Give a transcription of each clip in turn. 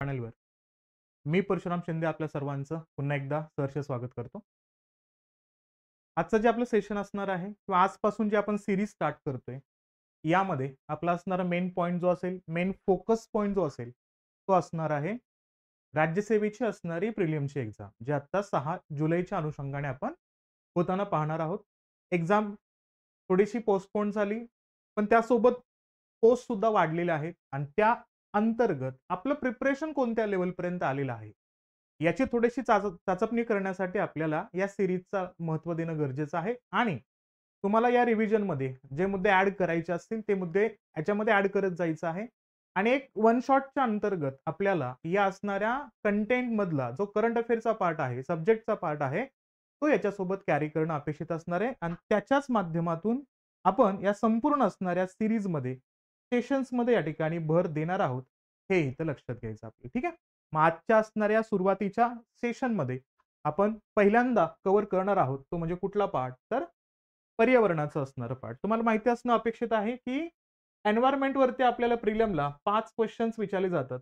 चॅनलवर मी परशुराम शिंदे आपल्या सर्वांचं पुन्हा एकदा सहर्ष स्वागत करतो. आजचं जे आपलं सेशन असणार आहे किंवा आजपासून जे आपण सीरीज स्टार्ट करतोय, यामध्ये आपला असणारा मेन पॉइंट जो असेल, मेन फोकस पॉइंट जो असेल, तो असणार आहे राज्यसेवेची असणारी प्रिलिमची एक्झाम, जी आता 6 जुलैच्या अनुषंगाने आपण होताना पाहणार आहोत. एक्झाम थोडीशी पोस्टपोन झाली, पण त्यासोबत पोस्ट सुद्धा वाढलेल्या आहेत आणि त्या अंतर्गत आपलं प्रिपरेशन कोणत्या लेव्हलपर्यंत आलेलं आहे, याची थोडीशी चाचपणी करण्यासाठी आपल्याला या सीरीजचा महत्त्व देणं गरजेचं आहे आणि तुम्हाला या रिव्हिजनमध्ये जे मुद्दे ॲड करायचे असतील, ते मुद्दे याच्यामध्ये ॲड करत जायचं आहे आणि एक वन शॉटच्या अंतर्गत आपल्याला या असणाऱ्या कंटेंटमधला जो करंट अफेअरचा पार्ट आहे, सब्जेक्टचा पार्ट आहे, तो याच्यासोबत कॅरी करणं अपेक्षित असणार आहे आणि त्याच्याच माध्यमातून आपण या संपूर्ण असणाऱ्या सीरीजमध्ये सेशन्समध्ये या ठिकाणी भर देणार आहोत, हे इथं लक्षात घ्यायचं आपलं. ठीक आहे. मग आजच्या असणाऱ्या सुरुवातीच्या सेशनमध्ये आपण पहिल्यांदा कव्हर करणार आहोत तो म्हणजे कुठला पार्ट, तर पर्यावरणाचं असणारं पार्ट. तुम्हाला माहिती असणं अपेक्षित आहे की एन्व्हायरमेंट वरती आपल्याला प्रिलिमला 5 क्वेश्चन्स विचारले जातात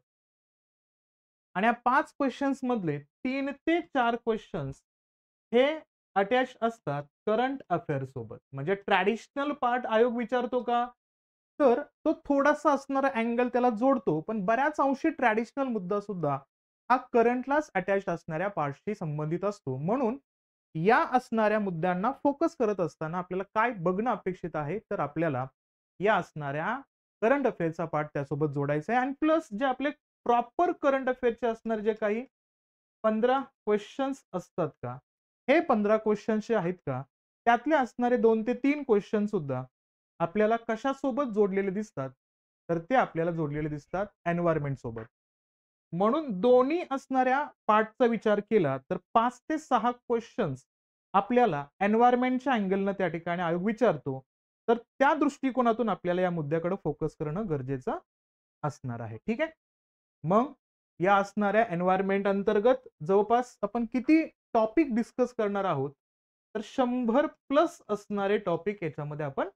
आणि या 5 क्वेश्चन्स मधले 3 ते 4 क्वेश्चन्स हे अटॅच असतात करंट अफेअर सोबत. म्हणजे ट्रॅडिशनल पार्ट आयोग विचारतो का, तर तो थोडासा असणारा अँगल त्याला जोडतो, पण बऱ्याच अंशी ट्रॅडिशनल मुद्दा सुद्धा हा करंटलाच अटॅच असणाऱ्या पार्टशी संबंधित असतो. म्हणून या असणाऱ्या मुद्द्यांना फोकस करत असताना आपल्याला काय बघणं अपेक्षित आहे, तर आपल्याला या असणाऱ्या करंट अफेअरचा पार्ट त्यासोबत जोडायचा आहे आणि प्लस जे आपले प्रॉपर करंट अफेअरचे असणारे जे काही 15 क्वेश्चन्स असतात का, हे 15 क्वेश्चन्स जे आहेत का, त्यातले असणारे 2 ते 3 क्वेश्चन सुद्धा आपल्याला कशासोबत जोडलेले दिसतात, तर ते आपल्याला जोडलेले दिसतात एन्व्हायर्नमेंट सोबत. म्हणून दोन्ही असणाऱ्या पार्टचा विचार केला तर 5 ते 6 क्वेश्चन्स आपल्याला एन्व्हायर्नमेंटच्या अँगलनं त्या ठिकाणी आयोग विचारतो. तर त्या दृष्टिकोनातून आपल्याला या मुद्द्याकडे फोकस करणं गरजेचं असणार आहे. ठीक आहे. मग या असणाऱ्या एन्व्हायर्नमेंट अंतर्गत जवळपास आपण किती टॉपिक डिस्कस करणार आहोत, तर 100 प्लस असणारे टॉपिक याच्यामध्ये आपण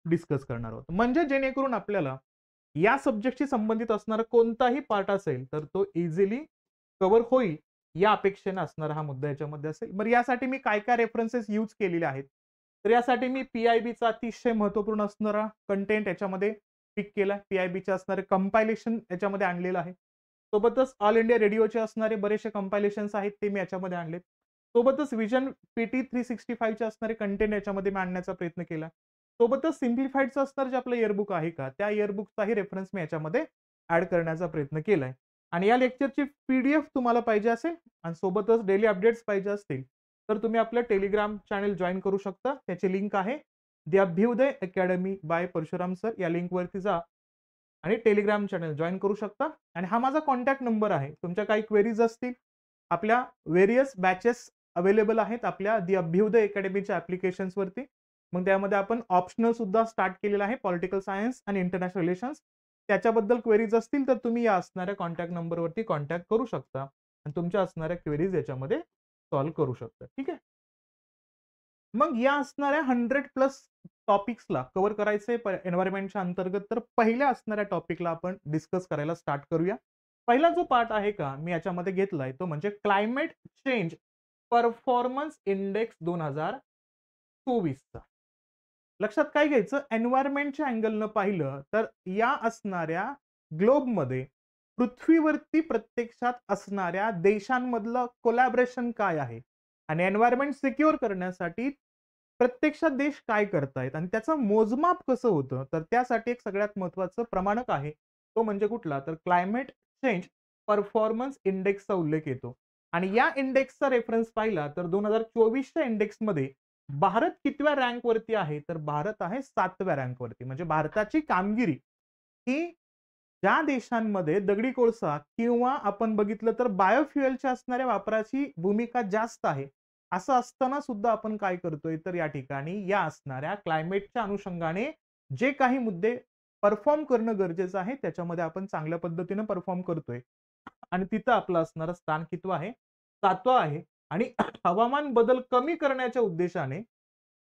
डिस्कस करणार आहोत. म्हणजे जेणेकरून आपल्याला या सब्जेक्टशी संबंधित असणारा कोणताही पार्ट असेल, तर तो इझिली कव्हर होईल या अपेक्षेने असणारा हा मुद्दा याच्यामध्ये असेल. बरं, यासाठी मी काय-काय रेफरन्सेस यूज केलेले आहेत. तर यासाठी मी पी-आय-बीचा अतिशय महत्त्वपूर्ण असणारा कंटेंट याच्यामध्ये पिक केला. पी-आय-बीचे असणारे कंपायलेशन याच्यामध्ये आणलेलं आहे. सोबतच ऑल इंडिया रेडिओचे असणारे बरेचसे कंपायलेशन्स आहेत, ते मी याच्यामध्ये आणलेत. सोबतच व्हिजन पीटी 365 चे असणारे कंटेंट याच्यामध्ये मी आणण्याचा प्रयत्न केला. सोबतच सिम्प्लिफाईडचं असणारं जे आपलं इयरबुक आहे का, त्या इयरबुकचाही रेफरन्स मी याच्यामध्ये ॲड करण्याचा प्रयत्न केलाय. आणि या लेक्चरची पी-डी-एफ तुम्हाला पाहिजे असेल आणि सोबतच डेली अपडेट्स पाहिजे असतील, तर तुम्ही आपलं टेलिग्राम चॅनल जॉइन करू शकता. त्याची लिंक आहे the Abhyudaya academy by Parshuram sir. या लिंकवरती जा आणि टेलिग्राम चॅनल जॉइन करू शकता. आणि हा माझा कॉन्टॅक्ट नंबर आहे. तुमच्या काही क्वेरीज असतील, आपल्या व्हेरियस बॅचेस अवेलेबल आहेत आपल्या द अभ्युदय अकॅडमीच्या ॲप्लिकेशन्सवरती. मग त्यामध्ये आपण ऑप्शनल सुद्धा स्टार्ट केलेला आहे, पॉलिटिकल सायन्स आणि इंटरनॅशनल रिलेशन्स. त्याच्याबद्दल क्वेरीज असतील तर तुम्ही या असणाऱ्या कॉन्टॅक्ट नंबरवरती कॉन्टॅक्ट करू शकता आणि तुमच्या असणाऱ्या क्वेरीज याच्यामध्ये सॉल्व्ह करू शकता. ठीक आहे. मग या असणाऱ्या 100 प्लस टॉपिक्सला कव्हर करायचंय एन्व्हायरमेंटच्या अंतर्गत, तर पहिल्या असणाऱ्या टॉपिकला आपण डिस्कस करायला स्टार्ट करूया. पहिला जो पार्ट आहे का मी याच्यामध्ये घेतलाय, तो म्हणजे क्लायमेट चेंज परफॉर्मन्स इंडेक्स 2024 चा. लक्षात काय घ्यायचं, एन्व्हायरमेंटच्या अँगलनं पाहिलं तर या असणाऱ्या ग्लोबमध्ये पृथ्वीवरती प्रत्यक्षात असणाऱ्या देशांमधलं कोलॅबोरेशन काय आहे आणि एन्व्हायरमेंट सिक्युअर करण्यासाठी प्रत्यक्षात देश काय करतायत आणि त्याचं मोजमाप कसं होतं, तर त्यासाठी एक सगळ्यात महत्त्वाचं प्रमाणक आहे, तो म्हणजे कुठला, तर क्लायमेट चेंज परफॉर्मन्स इंडेक्सचा उल्लेख येतो. आणि या इंडेक्सचा रेफरन्स पाहिला तर 2024च्या इंडेक्समध्ये भारत कितव्या रँकवरती आहे, तर भारत आहे 7व्या रँकवरती. म्हणजे भारताची कामगिरी ही ज्या देशांमध्ये दगडी कोळसा किंवा आपण बघितलं तर बायोफ्युएलच्या असणाऱ्या वापराची भूमिका जास्त आहे, असं असताना सुद्धा आपण काय करतोय, तर या ठिकाणी या असणाऱ्या क्लायमेटच्या अनुषंगाने जे काही मुद्दे परफॉर्म करणं गरजेचं आहे, त्याच्यामध्ये आपण चांगल्या पद्धतीने परफॉर्म करतोय. आणि तिथं आपलं असणारं स्थान कितवं आहे, 7वं आहे. आणि हवामान बदल कमी करण्याच्या उद्देशाने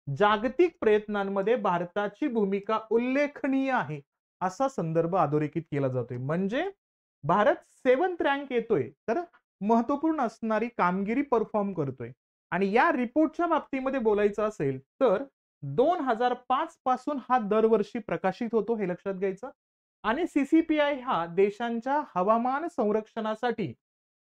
जागतिक प्रयत्नांमध्ये भारताची भूमिका उल्लेखनीय आहे, असा संदर्भ अधोरेखित केला जातोय. म्हणजे भारत 7th रँक येतोय, तर महत्त्वपूर्ण असणारी कामगिरी परफॉर्म करतोय. आणि या रिपोर्टच्या बाबतीमध्ये बोलायचं असेल, तर 2005 पासून हा दरवर्षी प्रकाशित होतो, हे लक्षात घ्यायचं. आणि सी-सी-पी-आय हा देशांच्या हवामान संरक्षणासाठी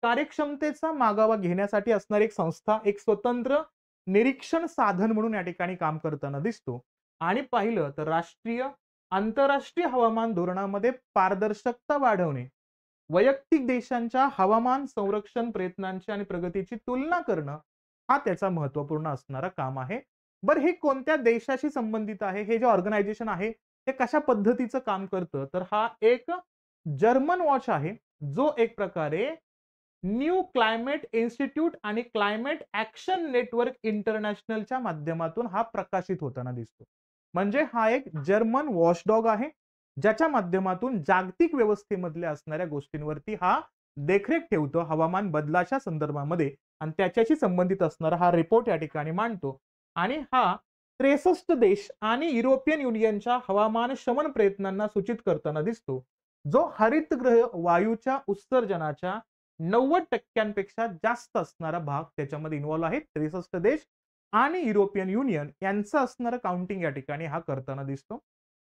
कार्यक्षमतेचा मागोवा घेण्यासाठी असणारी एक संस्था, एक स्वतंत्र निरीक्षण साधन म्हणून या ठिकाणी काम करताना दिसतो. आणि पाहिलं तर राष्ट्रीय, आंतरराष्ट्रीय हवामान धोरणामध्ये पारदर्शकता वाढवणे, वैयक्तिक देशांच्या हवामान संरक्षण प्रयत्नांची आणि प्रगतीची तुलना करणं, हा त्याचा महत्त्वपूर्ण असणारा काम आहे. बरं, हे कोणत्या देशाशी संबंधित आहे? हे जे ऑर्गनायझेशन आहे, ते कशा पद्धतीचं काम करतं? तर हा एक जर्मन वॉच आहे, जो एक प्रकारे न्यू क्लायमेट इन्स्टिट्यूट आणि क्लायमेट ॲक्शन नेटवर्क इंटरनॅशनलच्या माध्यमातून हा प्रकाशित होताना दिसतो. म्हणजे हा एक जर्मन वॉचडॉग आहे, ज्याच्या माध्यमातून जागतिक व्यवस्थेमधल्या असणाऱ्या गोष्टींवरती हा देखरेख ठेवतो हवामान बदलाच्या संदर्भामध्ये, आणि त्याच्याशी संबंधित असणारा हा रिपोर्ट या ठिकाणी मांडतो. आणि हा 63 देश आणि युरोपियन युनियनच्या हवामान शमन प्रयत्नांना सूचित करताना दिसतो, जो हरितगृह वायूच्या उत्सर्जनाच्या 90% जास्त असणारा भाग त्याच्यामध्ये इन्व्हॉल्व आहे. 63 देश आणि युरोपियन युनियन यांचं असणारं काउंटिंग या ठिकाणी हा करताना दिसतो.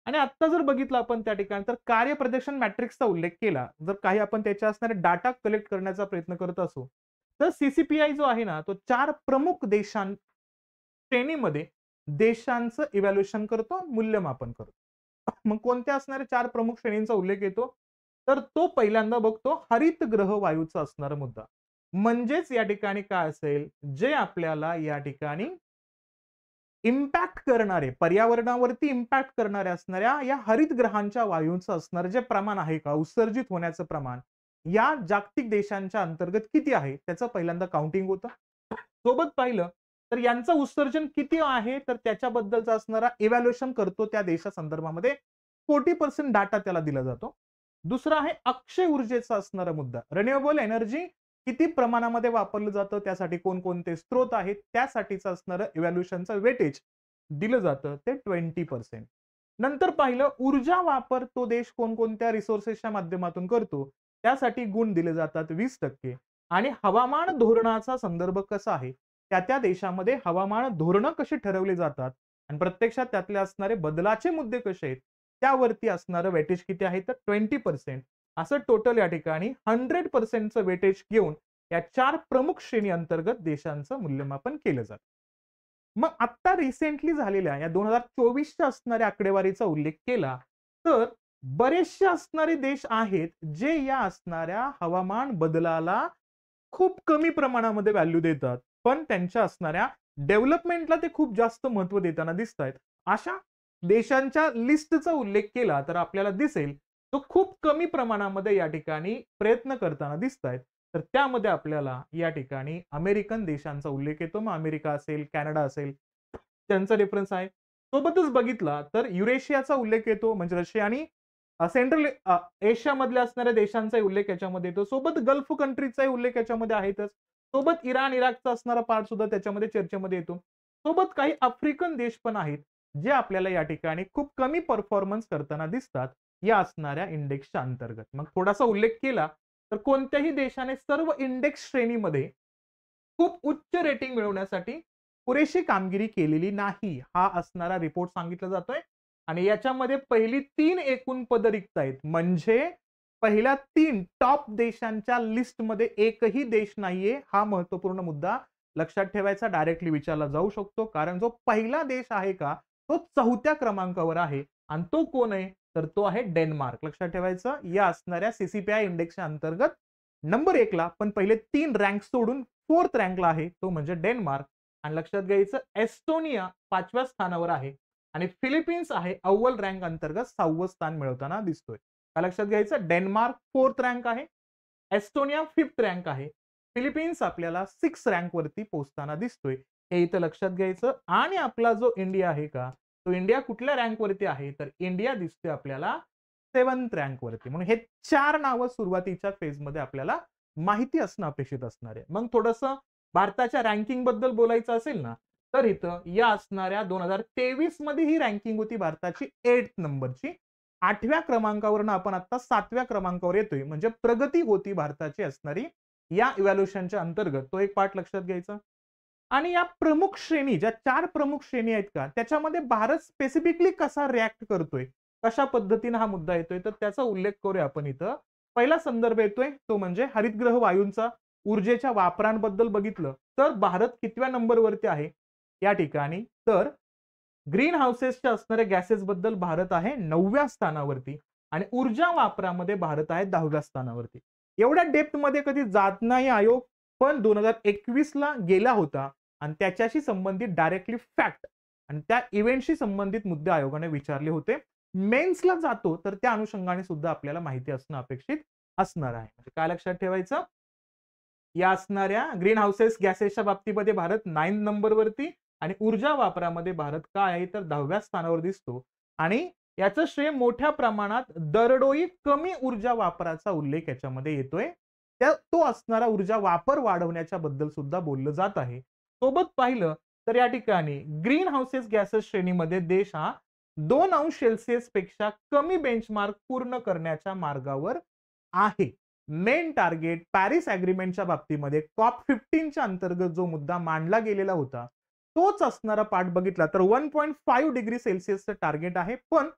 आणि आता जर बघितलं आपण त्या ठिकाणी, तर कार्यप्रदर्शन मॅट्रिक्सचा उल्लेख केला. जर काही आपण त्याच्या असणारे डाटा कलेक्ट करण्याचा प्रयत्न करत असू, तर सी-सी-पी-आय जो आहे ना, तो 4 प्रमुख श्रेणीमध्ये देशांचं इव्हॅल्युएशन करतो, मूल्यमापन करतो. मग कोणत्या असणाऱ्या 4 प्रमुख श्रेणींचा उल्लेख येतो? तर तो पहिल्यांदा बघतो हरितगृह वायूचा असणारा मुद्दा. म्हणजेच या ठिकाणी काय असेल, जे आपल्याला या ठिकाणी इम्पॅक्ट करणारे, पर्यावरणावरती इम्पॅक्ट करणाऱ्या असणाऱ्या या हरितगृहांच्या वायूंचं असणारं जे प्रमाण आहे का, उत्सर्जित होण्याचं प्रमाण, या जागतिक देशांच्या अंतर्गत किती आहे, त्याचं पहिल्यांदा काउंटिंग होतं. सोबत पाहिलं तर यांचं उत्सर्जन किती आहे, तर त्याच्याबद्दलचा असणारा इव्हॅल्युएशन करतो त्या देशासंदर्भामध्ये 40% डाटा त्याला दिला जातो. दुसरा आहे अक्षय ऊर्जेचा असणारा मुद्दा. रिन्युएबल एनर्जी किती प्रमाणामध्ये वापरलं जातं, त्यासाठी कोणकोणते स्रोत आहेत, त्यासाठीचं असणारं इव्हॅल्युएशनचं वेटेज दिलं जातं ते 20%. नंतर पाहिलं ऊर्जा वापर तो देश कोणकोणत्या रिसोर्सेसच्या माध्यमातून करतो, त्यासाठी गुण दिले जातात 20%. आणि हवामान धोरणाचा संदर्भ कसा आहे, त्या देशामध्ये हवामान धोरणं कशी ठरवली जातात आणि प्रत्यक्षात त्यातले असणारे बदलाचे मुद्दे कसे आहेत, त्यावरती असणारं वेटेज किती आहे, तर 20%. असं टोटल या ठिकाणी 100%चं वेटेज घेऊन या 4 प्रमुख श्रेणी अंतर्गत देशांचं मूल्यमापन केलं जातं. मग आता रिसेंटली झालेल्या या 2024च्या असणाऱ्या आकडेवारीचा उल्लेख केला, तर बरेचसे असणारे देश आहेत, जे या असणाऱ्या हवामान बदलाला खूप कमी प्रमाणामध्ये व्हॅल्यू देतात. पण त्यांच्या असणाऱ्या डेव्हलपमेंटला ते खूप जास्त महत्त्व देताना दिसतायत. अशा देशांच्या लिस्टचा उल्लेख केला तर आपल्याला दिसेल, तो खूप कमी प्रमाणामध्ये या ठिकाणी प्रयत्न करताना दिसतायत. तर त्यामध्ये आपल्याला या ठिकाणी अमेरिकन देशांचा उल्लेख येतो. मग अमेरिका असेल, कॅनडा असेल, त्यांचा रेफरन्स आहे. सोबतच बघितला तर युरेशियाचा उल्लेख येतो, म्हणजे रशिया आणि सेंट्रल एशियामधल्या असणाऱ्या देशांचाही उल्लेख याच्यामध्ये येतो. सोबत गल्फ कंट्रीजचाही उल्लेख याच्यामध्ये आहेतच. सोबत इराण, इराकचा असणारा पार्ट सुद्धा त्याच्यामध्ये चर्चेमध्ये येतो. सोबत काही आफ्रिकन देश पण आहेत, जे आपल्याला या ठिकाणी खूप कमी परफॉर्मन्स करताना दिसतात या असणाऱ्या इंडेक्सच्या अंतर्गत. मग थोडासा उल्लेख केला तर कोणत्याही देशाने सर्व इंडेक्स श्रेणीमध्ये खूप उच्च रेटिंग मिळवण्यासाठी पुरेशी कामगिरी केलेली नाही, हा असणारा रिपोर्ट सांगितला जातोय. आणि याच्यामध्ये पहिली 3 एकूण पदं रिक्त आहेत. म्हणजे पहिल्या 3 टॉप देशांच्या लिस्टमध्ये एकही देश नाहीये. हा महत्त्वपूर्ण मुद्दा लक्षात ठेवायचा, डायरेक्टली विचारला जाऊ शकतो. कारण जो पहिला देश आहे का, तो 4थ्या क्रमांकावर आहे आणि तो कोण आहे, तर तो आहे डेन्मार्क. लक्षात ठेवायचं, या असणाऱ्या सी-सी-पी-आय इंडेक्सच्या अंतर्गत नंबर 1 ला, पण पहिले 3 रँक सोडून 4th रँकला आहे, तो म्हणजे डेन्मार्क. आणि लक्षात घ्यायचं एस्टोनिया 5व्या स्थानावर आहे आणि फिलिपिन्स आहे अव्वल रँक अंतर्गत 6वं स्थान मिळवताना दिसतोय. का लक्षात घ्यायचं, डेन्मार्क 4th रँक आहे, एस्टोनिया 5th रँक आहे, फिलिपिन्स आपल्याला 6th रँक वरती पोहोचताना दिसतोय. हे इथं लक्षात घ्यायचं. आणि आपला जो इंडिया आहे का, तो इंडिया कुठल्या रँक वरती आहे, तर इंडिया दिसतोय आपल्याला 7th रँक वरती. म्हणून हे 4 नावं सुरुवातीच्या फेजमध्ये आपल्याला माहिती असणं अपेक्षित असणार आहे. मग थोडंसं भारताच्या रँकिंग बद्दल बोलायचं असेल ना, तर इथं या असणाऱ्या 2023 मध्ये ही रँकिंग होती भारताची 8th नंबरची. 8व्या क्रमांकावरून आपण आता 7व्या क्रमांकावर येतोय, म्हणजे प्रगती होती भारताची असणारी या इव्हॅल्युएशनच्या अंतर्गत. तो एक पार्ट लक्षात घ्यायचा. आणि या प्रमुख श्रेणी, ज्या 4 प्रमुख श्रेणी आहेत का, त्याच्यामध्ये भारत स्पेसिफिकली कसा रिएक्ट करतोय, कशा पद्धतीने हा मुद्दा येतोय, तर त्याचा उल्लेख करूया आपण इथं. पहिला संदर्भ येतोय तो म्हणजे हरितगृह वायूंचा ऊर्जेच्या वापरांबद्दल बघितलं तर भारत कितव्या नंबरवरती आहे या ठिकाणी, तर ग्रीन हाऊसेसच्या असणाऱ्या गॅसेस बद्दल भारत आहे 9व्या स्थानावरती आणि ऊर्जा वापरामध्ये भारत आहे 10व्या स्थानावरती. एवढ्या डेप्थ मध्ये कधी जात नाही आयोग, पण 2021 ला गेला होता आणि त्याच्याशी संबंधित डायरेक्टली फॅक्ट आणि त्या इव्हेंटशी संबंधित मुद्दे आयोगाने विचारले होते. मेन्सला जातो तर त्या अनुषंगाने सुद्धा आपल्याला माहिती असणं अपेक्षित असणार आहे. म्हणजे काय लक्षात ठेवायचं, या असणाऱ्या ग्रीन हाऊसेस गॅसेसच्या बाबतीमध्ये भारत 9 नंबरवरती आणि ऊर्जा वापरामध्ये भारत काय आहे तर 10व्या स्थानावर दिसतो. आणि याचं श्रेय मोठ्या प्रमाणात दरडोई कमी ऊर्जा वापराचा उल्लेख याच्यामध्ये येतोय. तो असणारा ऊर्जा वापर वाढवण्याच्या बद्दल सुद्धा बोललं जात आहे. सोबत पाहिलं तर या ठिकाणी ग्रीन हाऊसेस गॅसेस श्रेणीमध्ये देश हा 2°C पेक्षा कमी बेंचमार्क पूर्ण करण्याच्या मार्गावर आहे. मेन टार्गेट पॅरिस अग्रीमेंटच्या बाबतीमध्ये COP15च्या अंतर्गत जो मुद्दा मांडला गेलेला होता तोच असणारा पार्ट बघितला तर 1.5°C टार्गेट आहे, पण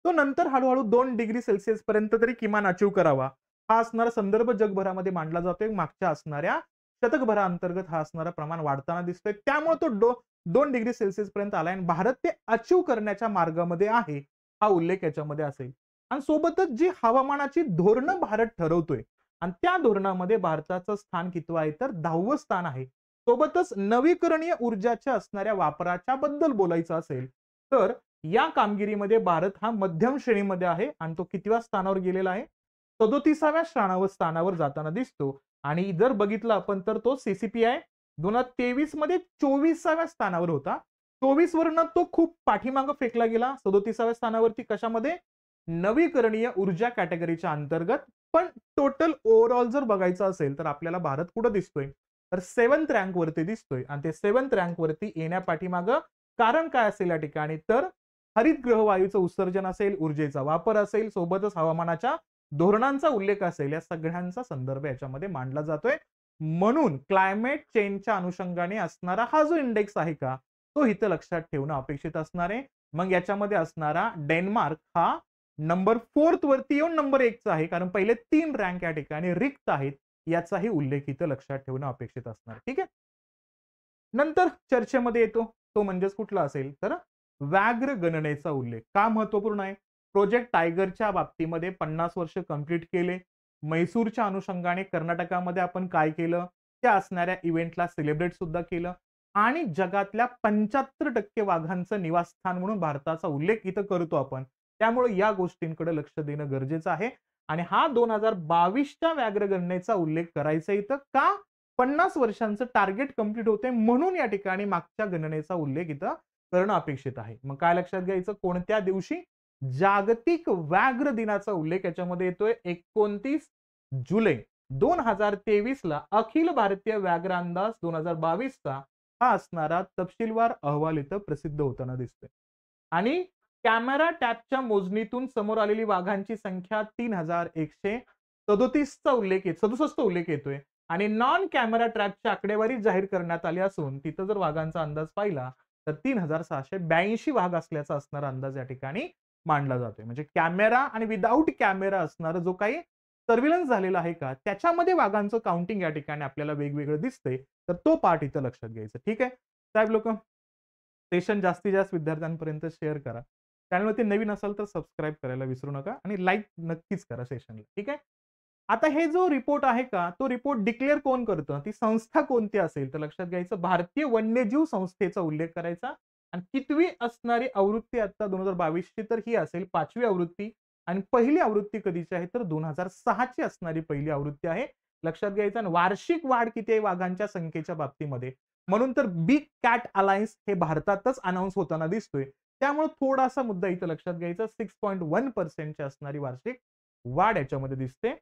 तो नंतर हळूहळू 2°C पर्यंत तरी किमान अचीव करावा हा असणारा संदर्भ जगभरामध्ये मांडला जातोय. मागच्या असणाऱ्या शतकभरा अंतर्गत हा असणारा प्रमाण वाढताना दिसतोय, त्यामुळे तो 2°C पर्यंत आलाय आणि भारत ते अचीव करण्याच्या मार्गामध्ये आहे हा उल्लेख याच्यामध्ये असेल. आणि सोबतच जी हवामानाची धोरणं भारत ठरवतोय आणि त्या धोरणामध्ये भारताचं स्थान कितवं आहे तर 10वं स्थान आहे. सोबतच नवीकरणीय ऊर्जाच्या असणाऱ्या वापराच्या बद्दल बोलायचं असेल तर या कामगिरीमध्ये भारत हा मध्यम श्रेणीमध्ये आहे आणि तो कितव्या स्थानावर गेलेला आहे 37व्या स्थानावर जाताना दिसतो. आणि जर बघितलं आपण तर तो CCPI 2023 मध्ये 24व्या स्थानावर होता. 24 वरनं तो खूप पाठीमागं फेकला गेला 37व्या स्थानावरती. कशामध्ये? नवीकरणीय ऊर्जा कॅटेगरीच्या अंतर्गत. पण टोटल ओव्हरऑल जर बघायचं असेल तर आपल्याला भारत कुठं दिसतोय तर 7th रँक वरती दिसतोय. आणि ते 7th रँक वरती येण्यापाठीमागं कारण काय असेल या ठिकाणी तर हरितगृह वायूचं उत्सर्जन असेल, ऊर्जेचा वापर असेल, सोबतच हवामानाच्या धोरणांचा उल्लेख असेल, या सगळ्यांचा संदर्भ याच्यामध्ये मांडला जातोय. म्हणून क्लायमेट चेंजच्या अनुषंगाने असणारा हा जो इंडेक्स आहे का तो इथं लक्षात ठेवणं अपेक्षित असणार आहे. मग याच्यामध्ये असणारा डेन्मार्क हा नंबर 4th वरती येऊन नंबर 1 चा आहे, कारण पहिले 3 रँक या ठिकाणी रिक्त आहेत. याचाही उल्लेख इथं लक्षात ठेवणं अपेक्षित असणार. ठीक आहे. नंतर चर्चेमध्ये येतो तो म्हणजेच कुठला असेल तर व्याघ्र गणनेचा उल्लेख. का महत्वपूर्ण आहे? प्रोजेक्ट टायगरच्या बाबतीमध्ये 50 वर्ष कंप्लीट केले. म्हैसूरच्या अनुषंगाने कर्नाटकामध्ये आपण काय केलं त्या असणाऱ्या इव्हेंटला सेलिब्रेट सुद्धा केलं आणि जगातल्या 75% वाघांचं निवासस्थान म्हणून भारताचा उल्लेख इथं करतो आपण. त्यामुळे या गोष्टींकडे लक्ष देणं गरजेचं आहे. आणि हा 2022च्या व्याघ्र गणनेचा उल्लेख करायचा इथं का 50 वर्षांचं टार्गेट कंप्लीट होते म्हणून या ठिकाणी मागच्या गणनेचा उल्लेख इथं करणं अपेक्षित आहे. मग काय लक्षात घ्यायचं, कोणत्या दिवशी? जागतिक व्याघ्र दिनाचा उल्लेख याच्यामध्ये येतोय 29 जुलै 2023 ला अखिल भारतीय व्याघ्र अंदाज 2022 चा हा असणारा तपशीलवार अहवाल इथं प्रसिद्ध होताना दिसतोय. आणि कॅमेरा टॅपच्या मोजणीतून समोर आलेली वाघांची संख्या 3137 चा उल्लेख 67 उल्लेख येतोय आणि नॉन कॅमेरा ट्रॅपची आकडेवारी जाहीर करण्यात आली असून तिथं जर वाघांचा अंदाज पाहिला तर 3682 वाघ असल्याचा असणारा अंदाज या ठिकाणी मांडला जातोय. म्हणजे कॅमेरा आणि विदाऊट कॅमेरा असणारा जो काही सर्व्हिलन्स झालेला आहे का त्याच्यामध्ये वाघांचं काउंटिंग या ठिकाणी आपल्याला वेगवेगळं दिसतंय, तर तो पार्ट इथं लक्षात घ्यायचा. ठीक आहे साहेब लोक, सेशन जास्तीत जास्त विद्यार्थ्यांपर्यंत शेअर करा. चॅनलवरती नवीन असाल तर सबस्क्राईब करायला विसरू नका आणि लाईक नक्कीच करा सेशनला. ठीक आहे. आता हे जो रिपोर्ट आहे का तो रिपोर्ट डिक्लेअर कोण करतं, ती संस्था कोणती असेल तर लक्षात घ्यायचं भारतीय वन्यजीव संस्थेचा उल्लेख करायचा. आणि कितवी असणारी आवृत्ती आता 2022 ची तर ही असेल 5वी आवृत्ती आणि पहिली आवृत्ती कधीची आहे तर 2006 ची असणारी पहिली आवृत्ती आहे. लक्षात घ्यायचं. आणि वार्षिक वाढ किती आहे वाघांच्या संख्येच्या बाबतीमध्ये, म्हणून तर बिग कॅट अलायन्स हे भारतातच अनाउन्स होताना दिसतोय. त्यामुळे थोडासा मुद्दा इथं लक्षात घ्यायचा. 6.1% ची असणारी वार्षिक वाढ याच्यामध्ये दिसते.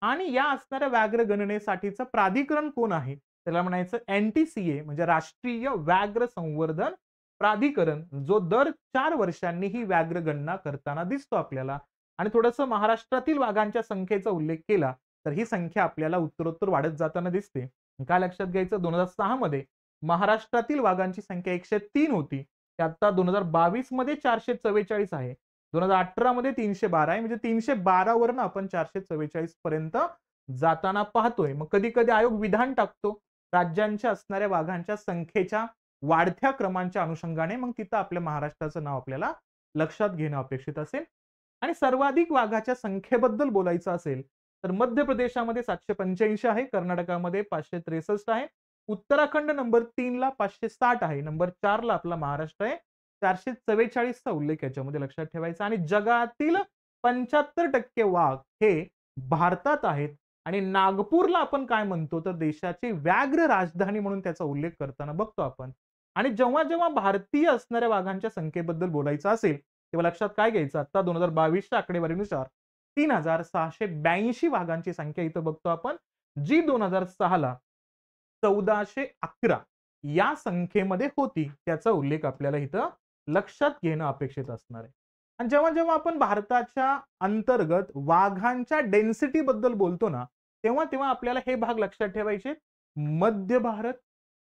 आणि या असणाऱ्या व्याघ्र गणनेसाठीचं प्राधिकरण कोण आहे त्याला म्हणायचं NTCA म्हणजे राष्ट्रीय व्याघ्र संवर्धन प्राधिकरण, जो दर 4 वर्षांनी ही व्याघ्र गणना करताना दिसतो आपल्याला. आणि थोडंसं महाराष्ट्रातील वाघांच्या संख्येचा उल्लेख केला तर ही संख्या आपल्याला उत्तरोत्तर वाढत जाताना दिसते. काय लक्षात घ्यायचं, 2006 मध्ये महाराष्ट्रातील वाघांची संख्या 103 होती, ती आता 2022 मध्ये 444 आहे. 2018 मध्ये 312 आहे, म्हणजे 312 वरनं आपण 444 पर्यंत जाताना पाहतोय. मग कधी कधी आयोग विधान टाकतो राज्यांच्या असणाऱ्या वाघांच्या संख्येच्या वाढत्या क्रमांच्या अनुषंगाने, मग तिथं आपल्या महाराष्ट्राचं नाव आपल्याला लक्षात घेणं अपेक्षित असेल. आणि सर्वाधिक वाघाच्या संख्येबद्दल बोलायचं असेल तर मध्य प्रदेशामध्ये 785 आहे, कर्नाटकामध्ये 563 आहे, उत्तराखंड नंबर 3 ला 560 आहे, नंबर 4 ला आपला महाराष्ट्र आहे, 444 चा उल्लेख याच्यामध्ये लक्षात ठेवायचा. आणि जगातील 75% वाघ हे भारतात आहेत. आणि नागपूरला आपण काय म्हणतो तर देशाची व्याघ्र राजधानी म्हणून त्याचा उल्लेख करताना बघतो आपण. आणि जेव्हा जेव्हा भारतीय असणाऱ्या वाघांच्या संख्येबद्दल बोलायचं असेल तेव्हा लक्षात काय घ्यायचं, आता 2022च्या आकडेवारीनुसार 3682 वाघांची संख्या इथं बघतो आपण, जी 2006 ला 1411 या संख्येमध्ये होती. त्याचा उल्लेख आपल्याला इथं लक्षात घेणं अपेक्षित असणार आहे. आणि जेव्हा जेव्हा आपण भारताच्या अंतर्गत वाघांच्या डेन्सिटी बद्दल बोलतो ना, तेव्हा तेव्हा आपल्याला हे भाग लक्षात ठेवायचे. मध्य भारत,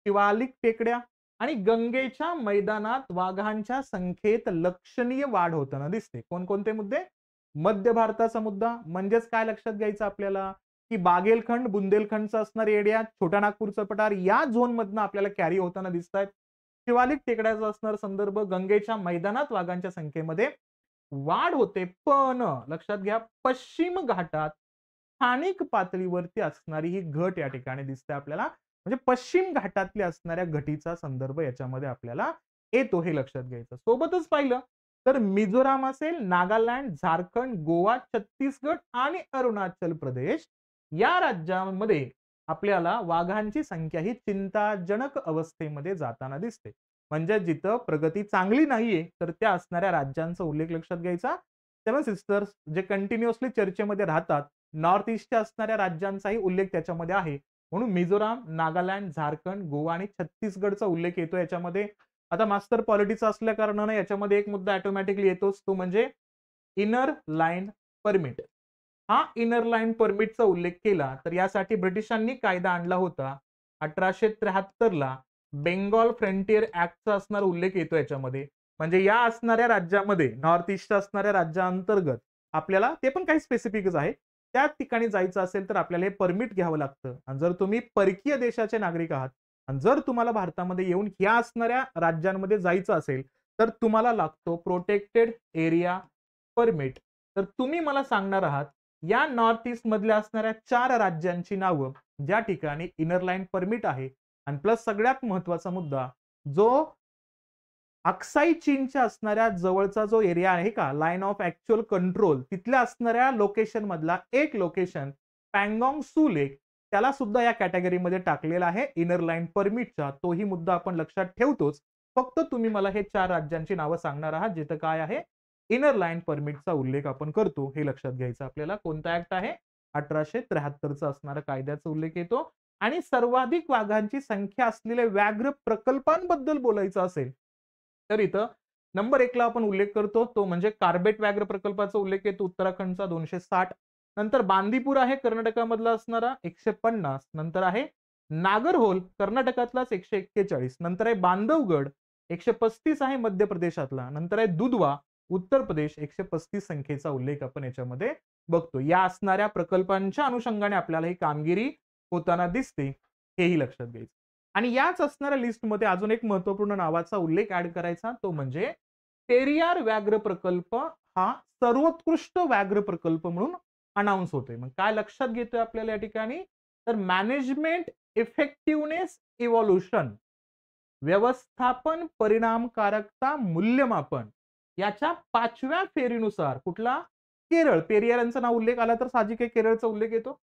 शिवालिक टेकड्या आणि गंगेच्या मैदानात वाघांच्या संख्येत लक्षणीय वाढ होताना दिसते. कोणकोणते मुद्दे? मध्य भारताचा मुद्दा म्हणजेच काय लक्षात घ्यायचं आपल्याला, की बागेलखंड, बुंदेलखंडचा असणार एरिया, छोटा नागपूरचा पठार या झोन मधनं आपल्याला कॅरी होताना दिसत आहेत. शिवालिक टेकड्याचा असणार संदर्भ, गंगेच्या मैदानात वाघांच्या संख्येमध्ये वाढ होते. पण लक्षात घ्या, पश्चिम घाटात स्थानिक पातळीवरती असणारी ही घट या ठिकाणी दिसते आपल्याला. म्हणजे पश्चिम घाटातल्या असणाऱ्या घटीचा संदर्भ याच्यामध्ये आपल्याला येतो, हे लक्षात घ्यायचं. सोबतच पाहिलं तर मिझोराम असेल, नागालँड, झारखंड, गोवा, छत्तीसगड आणि अरुणाचल प्रदेश या राज्यांमध्ये आपल्याला वाघांची संख्या ही चिंताजनक अवस्थेमध्ये जाताना दिसते. म्हणजे जिथं प्रगती चांगली नाहीये तर त्या असणाऱ्या राज्यांचा उल्लेख लक्षात घ्यायचा. तेव्हा सिस्टर्स जे कंटिन्युअसली चर्चेमध्ये राहतात, नॉर्थ ईस्टच्या असणाऱ्या राज्यांचाही उल्लेख त्याच्यामध्ये आहे. म्हणून मिझोराम, नागालँड, झारखंड, गोवा आणि छत्तीसगडचा उल्लेख येतो याच्यामध्ये. आता मास्टर पॉलिटिक्स असल्या कारणाने याच्यामध्ये एक मुद्दा ऑटोमॅटिकली येतोच, तो म्हणजे इनर लाईन परमिट. हा इनर लाईन परमिटचा उल्लेख केला तर यासाठी ब्रिटिशांनी कायदा आणला होता 1873 ला. बेंगॉल फ्रंटियर ऍक्टचा असणारा उल्लेख येतो याच्यामध्ये. म्हणजे या असणाऱ्या राज्यामध्ये, नॉर्थ ईस्ट असणाऱ्या राज्यांतर्गत आपल्याला, ते पण काही स्पेसिफिकच आहे, त्या ठिकाणी जायचं असेल तर आपल्याला हे परमिट घ्यावं लागतं. आणि जर तुम्ही परकीय देशाचे नागरिक आहात आणि जर तुम्हाला भारतामध्ये येऊन ह्या असणाऱ्या राज्यांमध्ये जायचं असेल तर तुम्हाला लागतो प्रोटेक्टेड एरिया परमिट. तर तुम्ही मला सांगणार आहात या नॉर्थ ईस्ट मधल्या असणाऱ्या 4 राज्यांची नावं ज्या ठिकाणी इनर लाईन परमिट आहे. आणि प्लस सगळ्यात महत्वाचा मुद्दा, जो अक्साई चीनच्या असणाऱ्या जवळचा जो एरिया आहे का, लाईन ऑफ ऍक्च्युअल कंट्रोल, तिथल्या असणाऱ्या लोकेशन मधला एक लोकेशन पँगॉंग सू लेक, त्याला सुद्धा या कॅटेगरीमध्ये टाकलेला आहे इनर लाईन परमिटचा. तोही मुद्दा आपण लक्षात ठेवतोच. फक्त तुम्ही मला हे 4 राज्यांची नावं सांगणार आहात जिथं काय आहे इनर लाईन परमिटचा उल्लेख आपण करतो, हे लक्षात घ्यायचं आपल्याला. कोणता ऍक्ट आहे? 1873 चा असणारा कायद्याचा उल्लेख येतो. आणि सर्वाधिक वाघांची संख्या असलेल्या व्याघ्र प्रकल्पांबद्दल बोलायचं असेल तर इथं नंबर 1 ला आपण उल्लेख करतो, तो म्हणजे कार्बेट व्याघ्र प्रकल्पाचा उल्लेख येतो, उत्तराखंडचा 260. नंतर बांदीपूर आहे कर्नाटकामधला असणारा 150. नंतर आहे नागरहोल कर्नाटकातलाच 141. नंतर आहे बांधवगड 135 आहे मध्य प्रदेशातला. नंतर आहे दुधवा उत्तर प्रदेश 135 संख्येचा उल्लेख आपण याच्यामध्ये बघतो. या असणाऱ्या प्रकल्पांच्या अनुषंगाने आपल्याला ही कामगिरी होताना दिसते, हेही लक्षात घ्यायचं. आणि याच असणाऱ्या लिस्टमध्ये अजून एक महत्वपूर्ण नावाचा उल्लेख ऍड करायचा, तो म्हणजे पेरियार व्याघ्र प्रकल्प हा सर्वोत्कृष्ट व्याघ्र प्रकल्प म्हणून अनाउन्स होतोय. मग काय लक्षात घेतोय आपल्याला या ठिकाणी, तर मॅनेजमेंट इफेक्टिव्हनेस इव्हॉल्युशन, व्यवस्थापन परिणामकारकता मूल्यमापन याच्या 5व्या फेरीनुसार कुठला, केरळ, पेरियारांचा नाव उल्लेख आला तर साहजिक आहे केरळचा उल्लेख येतो.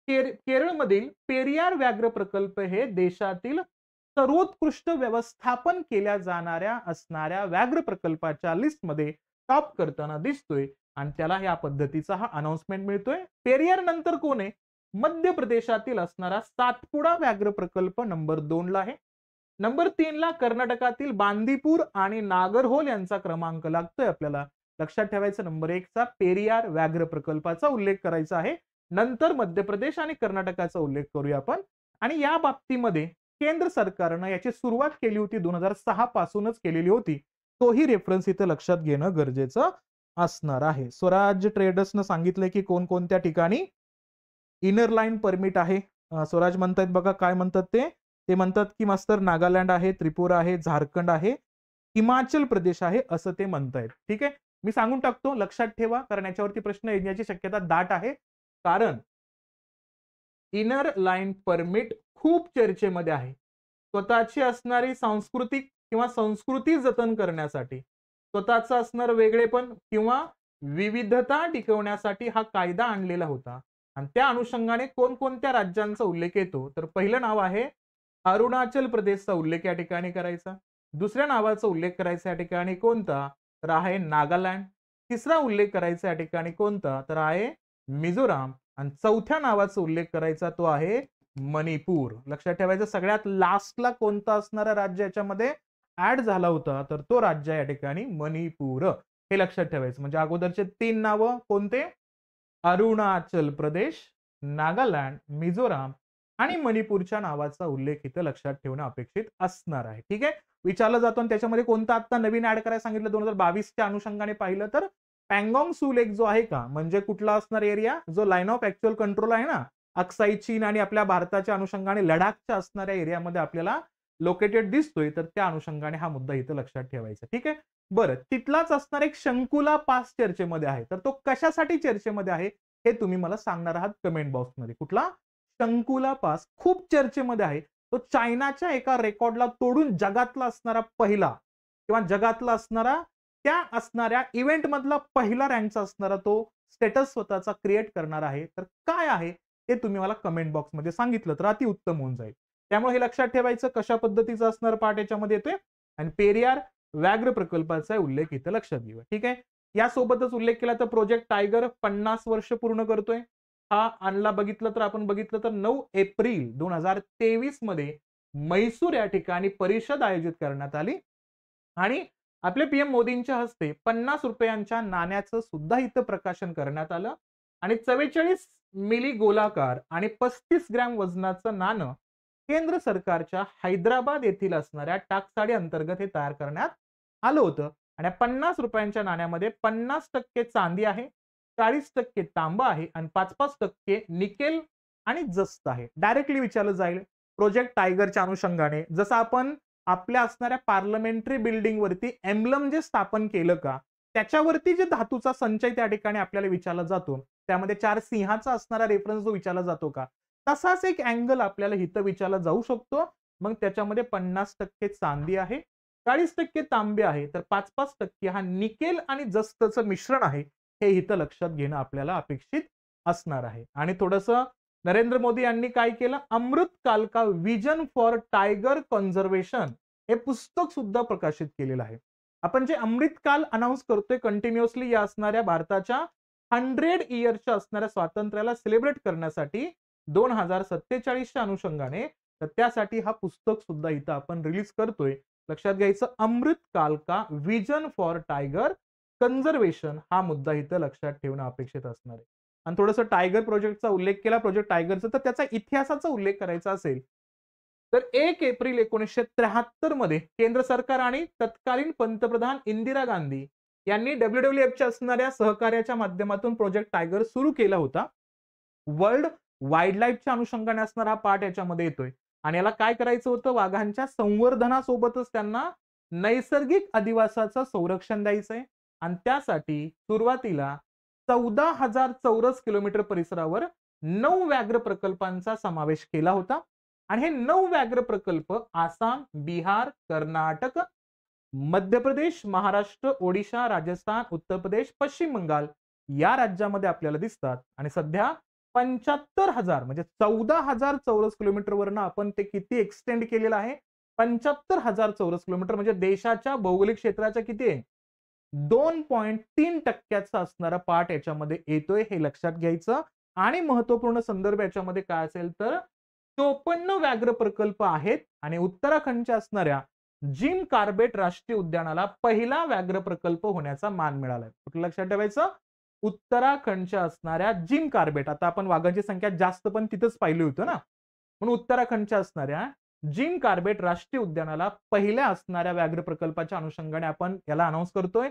केरळमधील पेरियार व्याघ्र प्रकल्प हे देशातील सर्वोत्कृष्ट व्यवस्थापन केल्या जाणाऱ्या असणाऱ्या व्याघ्र प्रकल्पाच्या लिस्टमध्ये टॉप करताना दिसतोय. आणि त्याला या पद्धतीचा हा अनाउन्समेंट मिळतोय. पेरियार नंतर कोण आहे? मध्य प्रदेशातील असणारा सातपुडा व्याघ्र प्रकल्प नंबर 2 ला आहे. नंबर 3 ला कर्नाटकातील बांदीपूर आणि नागरहोल यांचा क्रमांक लागतोय आपल्याला. लक्षात ठेवायचं नंबर 1 चा पेरियार व्याघ्र प्रकल्पाचा उल्लेख करायचा आहे. नंतर मध्य प्रदेश आणि कर्नाटकाचा उल्लेख करूया आपण. आणि या बाबतीमध्ये केंद्र सरकारनं याची सुरुवात केली होती 2006 पासूनच केलेली होती. तोही रेफरन्स इथे लक्षात घेणं गरजेचं असणार आहे. स्वराज ट्रेडर्सनं सांगितलंय की कोणकोणत्या ठिकाणी इनर लाईन परमिट आहे. स्वराज म्हणतायत बघा काय म्हणतात ते म्हणतात की मास्तर नागालँड आहे, त्रिपुरा आहे, झारखंड आहे, हिमाचल प्रदेश आहे असं ते म्हणतायत. ठीक आहे, मी सांगून टाकतो, लक्षात ठेवा, कारण याच्यावरती प्रश्न येण्याची शक्यता दाट आहे. कारण इनर लाईन परमिट खूप चर्चेमध्ये आहे. स्वतःची असणारी सांस्कृतिक किंवा संस्कृती जतन करण्यासाठी, स्वतःचं असणार वेगळेपण किंवा विविधता टिकवण्यासाठी हा कायदा आणलेला होता. आणि त्या अनुषंगाने कोणकोणत्या राज्यांचा उल्लेख येतो, तर पहिलं नाव आहे अरुणाचल प्रदेशचा उल्लेख या ठिकाणी करायचा. दुसऱ्या नावाचा उल्लेख करायचा या ठिकाणी कोणता, तर आहे नागालँड. तिसरा उल्लेख करायचा या ठिकाणी कोणता, तर आहे मिझोराम. आणि चौथ्या नावाचा उल्लेख करायचा तो आहे मणिपूर. लक्षात ठेवायचं सगळ्यात लास्टला कोणता असणारा राज्य याच्यामध्ये ऍड झाला होता, तर तो राज्य या ठिकाणी मणिपूर. हे लक्षात ठेवायचं. म्हणजे अगोदरचे 3 नावं कोणते, अरुणाचल प्रदेश, नागालँड, मिझोराम आणि मणिपूरच्या नावाचा उल्लेख इथं लक्षात ठेवणं अपेक्षित असणार आहे. ठीक आहे, विचारलं जातो. आणि त्याच्यामध्ये कोणता आता नवीन ऍड करायला सांगितलं 2022च्या अनुषंगाने पाहिलं तर पँगॉंग सू लेक जो आहे का, म्हणजे कुठला असणार एरिया, जो लाईन ऑफ ऍक्च्युअल कंट्रोल आहे ना, अक्साई चीन आणि आपल्या भारताच्या अनुषंगाने लडाखच्या असणाऱ्या एरियामध्ये आपल्याला लोकेटेड दिसतोय, तर त्या अनुषंगाने हा मुद्दा इथं लक्षात ठेवायचा. ठीक आहे, बरं, तिथलाच असणार एक शंकुला पास चर्चेमध्ये आहे. तर तो कशासाठी चर्चेमध्ये आहे हे तुम्ही मला सांगणार आहात कमेंट बॉक्समध्ये. कुठला शंकुला पास खूप चर्चेमध्ये आहे. तो चायनाच्या एका रेकॉर्डला तोडून जगातला असणारा पहिला किंवा जगातला असणारा त्या असणाऱ्या इव्हेंट मधला पहिला रँकचा असणारा तो स्टेटस स्वतःचा क्रिएट करणार आहे. तर काय आहे ते तुम्ही मला कमेंट बॉक्समध्ये सांगितलं तर अति उत्तम होऊन जाईल. त्यामुळे हे लक्षात ठेवायचं कशा पद्धतीचा असणार पार्ट याच्यामध्ये येतोय. आणि पेरियार व्याघ्र प्रकल्पाचा उल्लेख इथं लक्षात घेऊया. ठीक आहे, यासोबतच उल्लेख केला तर प्रोजेक्ट टायगर 50 वर्ष पूर्ण करतोय. हा आणला बघितलं तर आपण बघितलं तर 9 एप्रिल 2023 मध्ये म्हैसूर या ठिकाणी परिषद आयोजित करण्यात आली. आणि आपले पीएम मोदींच्या हस्ते 50 रुपयांच्या नाण्याचं सुद्धा इथं प्रकाशन करण्यात आलं. आणि 44 मिली गोलाकार आणि 35 ग्रॅम वजनाचं नाणं केंद्र सरकारच्या हैदराबाद येथील असणाऱ्या टाकसाडी अंतर्गत हे तयार करण्यात आलं होतं. आणि 50 रुपयांच्या नाण्यामध्ये 50% चांदी आहे, 40% तांबा आहे आणि 5% निकेल आणि जस्त आहे. डायरेक्टली विचारलं जाईल प्रोजेक्ट टायगरच्या अनुषंगाने, जसं आपण आपल्या असणाऱ्या पार्लमेंटरी बिल्डिंग वरती एम्ब्लम जे स्थापन केलं का, त्याच्यावरती जे धातूचा संचय त्या ठिकाणी आपल्याला विचारला जातो, त्यामध्ये 4 सिंहाचा असणारा रेफरन्स जो विचारला जातो का, तसाच एक अँगल आपल्याला इथं विचारला जाऊ शकतो. मग त्याच्यामध्ये 50% चांदी आहे, 40% तांबे आहे, तर 5% हा निकेल आणि जस्तचं मिश्रण आहे. हे इथं लक्षात घेणं आपल्याला अपेक्षित असणार आहे. आणि थोडंसं नरेंद्र मोदी यांनी काय केलं, अमृत काल का विजन फॉर टायगर कन्झर्वेशन हे पुस्तक सुद्धा प्रकाशित केलेलं आहे. आपण जे अमृतकाल अनाऊन्स करतोय कंटिन्युअसली या असणाऱ्या भारताच्या 100 इयर्सच्या असणाऱ्या स्वातंत्र्याला सेलिब्रेट करण्यासाठी 2047च्या अनुषंगाने, तर त्यासाठी हा पुस्तक सुद्धा इथं आपण रिलीज करतोय. लक्षात घ्यायचं, अमृत काल का विजन फॉर टायगर कन्झर्वेशन हा मुद्दा इथं लक्षात ठेवणं अपेक्षित असणार आहे. आणि थोडंसं टायगर प्रोजेक्टचा उल्लेख केला, प्रोजेक्ट टायगरचा, तर त्याचा इतिहासाचा उल्लेख करायचा असेल तर 1 एप्रिल 1973 मध्ये केंद्र सरकार आणि तत्कालीन पंतप्रधान इंदिरा गांधी यांनी WWFच्या असणाऱ्या सहकार्याच्या माध्यमातून प्रोजेक्ट टायगर सुरू केला होता. वर्ल्ड वाईल्ड लाईफच्या अनुषंगाने असणारा हा पार्ट याच्यामध्ये येतोय. आणि याला काय करायचं होतं, वाघांच्या संवर्धनासोबतच त्यांना नैसर्गिक अधिवासाचं संरक्षण द्यायचंय. आणि त्यासाठी सुरुवातीला 14,000 चौरस किलोमीटर परिसरावर 9 व्याघ्र प्रकल्पांचा समावेश केला होता. आणि हे 9 व्याघ्र प्रकल्प आसाम, बिहार, कर्नाटक, मध्य प्रदेश, महाराष्ट्र, ओडिशा, राजस्थान, उत्तर प्रदेश, पश्चिम बंगाल या राज्यामध्ये आपल्याला दिसतात. आणि सध्या 75,000 म्हणजे 14,000 चौरस किलोमीटर वरनं आपण ते किती एक्सटेंड केलेलं आहे, 75,000 चौरस किलोमीटर, म्हणजे देशाच्या भौगोलिक क्षेत्राच्या किती आहे, 2.3% असणारा पार्ट याच्यामध्ये येतोय. हे लक्षात घ्यायचं. आणि महत्वपूर्ण संदर्भ याच्यामध्ये काय असेल तर 54 व्याघ्र प्रकल्प आहेत. आणि उत्तराखंडच्या असणाऱ्या जिम कार्बेट राष्ट्रीय उद्यानाला पहिला व्याघ्र प्रकल्प होण्याचा मान मिळालाय. कुठलं लक्षात ठेवायचं? उत्तराखंडच्या असणाऱ्या जिम कार्बेट. आता आपण वाघांची संख्या जास्त पण तिथंच पाहिली होतं ना, म्हणून उत्तराखंडच्या असणाऱ्या जिम कार्बेट राष्ट्रीय उद्यानाला पहिल्या असणाऱ्या व्याघ्र प्रकल्पाच्या अनुषंगाने आपण याला अनाऊन्स करतोय.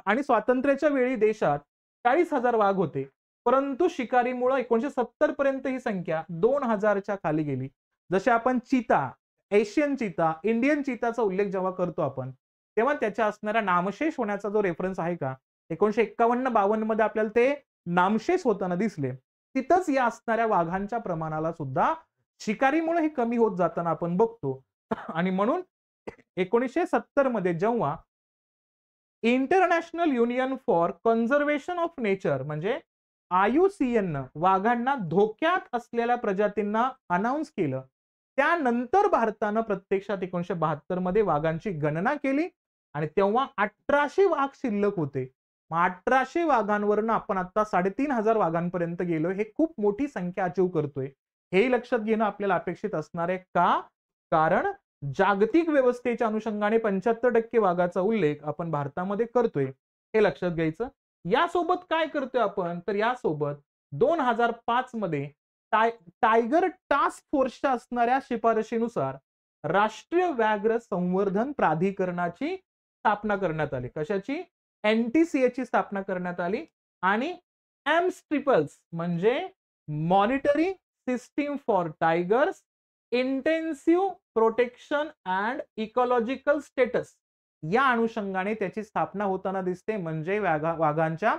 आणि स्वातंत्र्याच्या वेळी देशात 40,000 वाघ होते, परंतु शिकारीमुळे 1970 पर्यंत ही संख्या 2,000च्या खाली गेली. जसे आपण चीता, एशियन चीता, इंडियन चीताचा उल्लेख जेव्हा करतो आपण, तेव्हा त्याच्या असणाऱ्या नामशेष होण्याचा जो रेफरन्स आहे का, 1951-52 मध्ये आपल्याला ते नामशेष होताना दिसले. तिथंच या असणाऱ्या वाघांच्या प्रमाणाला सुद्धा शिकारीमुळे हे कमी होत जाताना आपण बघतो. आणि म्हणून 1970 मध्ये जेव्हा international union for conservation of nature म्हणजे IUCN वाघांना धोक्यात असलेल्या प्रजातींना अनाऊन्स केलं, त्यानंतर भारतानं प्रत्यक्षात 1972 मध्ये वाघांची गणना केली आणि तेव्हा 1800 वाघ शिल्लक होते. मग 1800 वाघांवरनं आपण आता 3500 वाघांपर्यंत गेलोय. हे खूप मोठी संख्या अचीव करतोय. हे लक्षात घेणं आपल्याला अपेक्षित असणार आहे. का? कारण जागतिक व्यवस्थेच्या अनुषंगाने 75% वाघाचा उल्लेख आपण भारतामध्ये करतोय, हे लक्षात घ्यायचं. यासोबत काय करतोय आपण, तर यासोबत 2005 मध्ये टायगर टास्क फोर्सच्या असणाऱ्या शिफारशीनुसार राष्ट्रीय व्याघ्र संवर्धन प्राधिकरणाची स्थापना करण्यात आली. कशाची? NTCA ची स्थापना करण्यात आली. आणि एम्स्ट्रिपल्स म्हणजे monitoring system for tigers intensive protection and ecological status या अनुषंगाने त्याची स्थापना होताना दिसते. म्हणजे वाघांच्या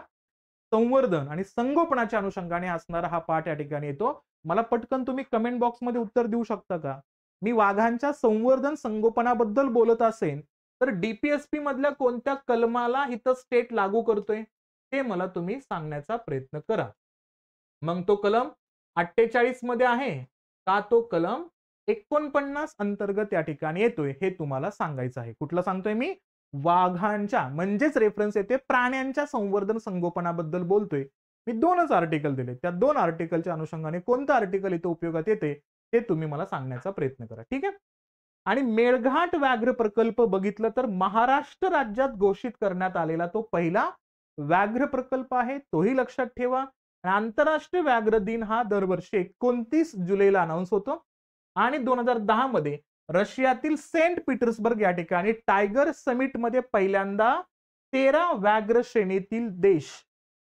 संवर्धन आणि संगोपनाच्या अनुषंगाने असणारा हा पाठ या ठिकाणी येतो. मला पटकन तुम्ही कमेंट बॉक्स मध्ये उत्तर देऊ शकता का? मी वाघांच्या संवर्धन संगोपनाबद्दल बोलत असेल तर DPSP मधल्या कोणत्या कलमाला इथं स्टेट लागू करतोय ते मला तुम्ही सांगण्याचा प्रयत्न करा. मग तो कलम 48 मध्ये आहे का, तो कलम 49 अंतर्गत या ठिकाणी येतोय, हे तुम्हाला सांगायचं आहे. कुठलं सांगतोय मी? वाघांच्या म्हणजेच रेफरन्स येते प्राण्यांच्या संवर्धन संगोपनाबद्दल बोलतोय. मी 2च आर्टिकल दिले. त्या 2 आर्टिकलच्या अनुषंगाने कोणतं आर्टिकल इथं उपयोगात येते ते तुम्ही मला सांगण्याचा प्रयत्न करा. ठीक आहे. आणि मेळघाट व्याघ्र प्रकल्प बघितलं तर महाराष्ट्र राज्यात घोषित करण्यात आलेला तो पहिला व्याघ्र प्रकल्प आहे, तोही लक्षात ठेवा. आंतरराष्ट्रीय व्याघ्र दिन हा दरवर्षी 29 जुलैला अनाऊन्स होतो. आणि 2010 मध्ये रशियातील सेंट पीटर्सबर्ग या ठिकाणी टायगर समिट मध्ये पहिल्यांदा 13 व्याघ्र श्रेणीतील देश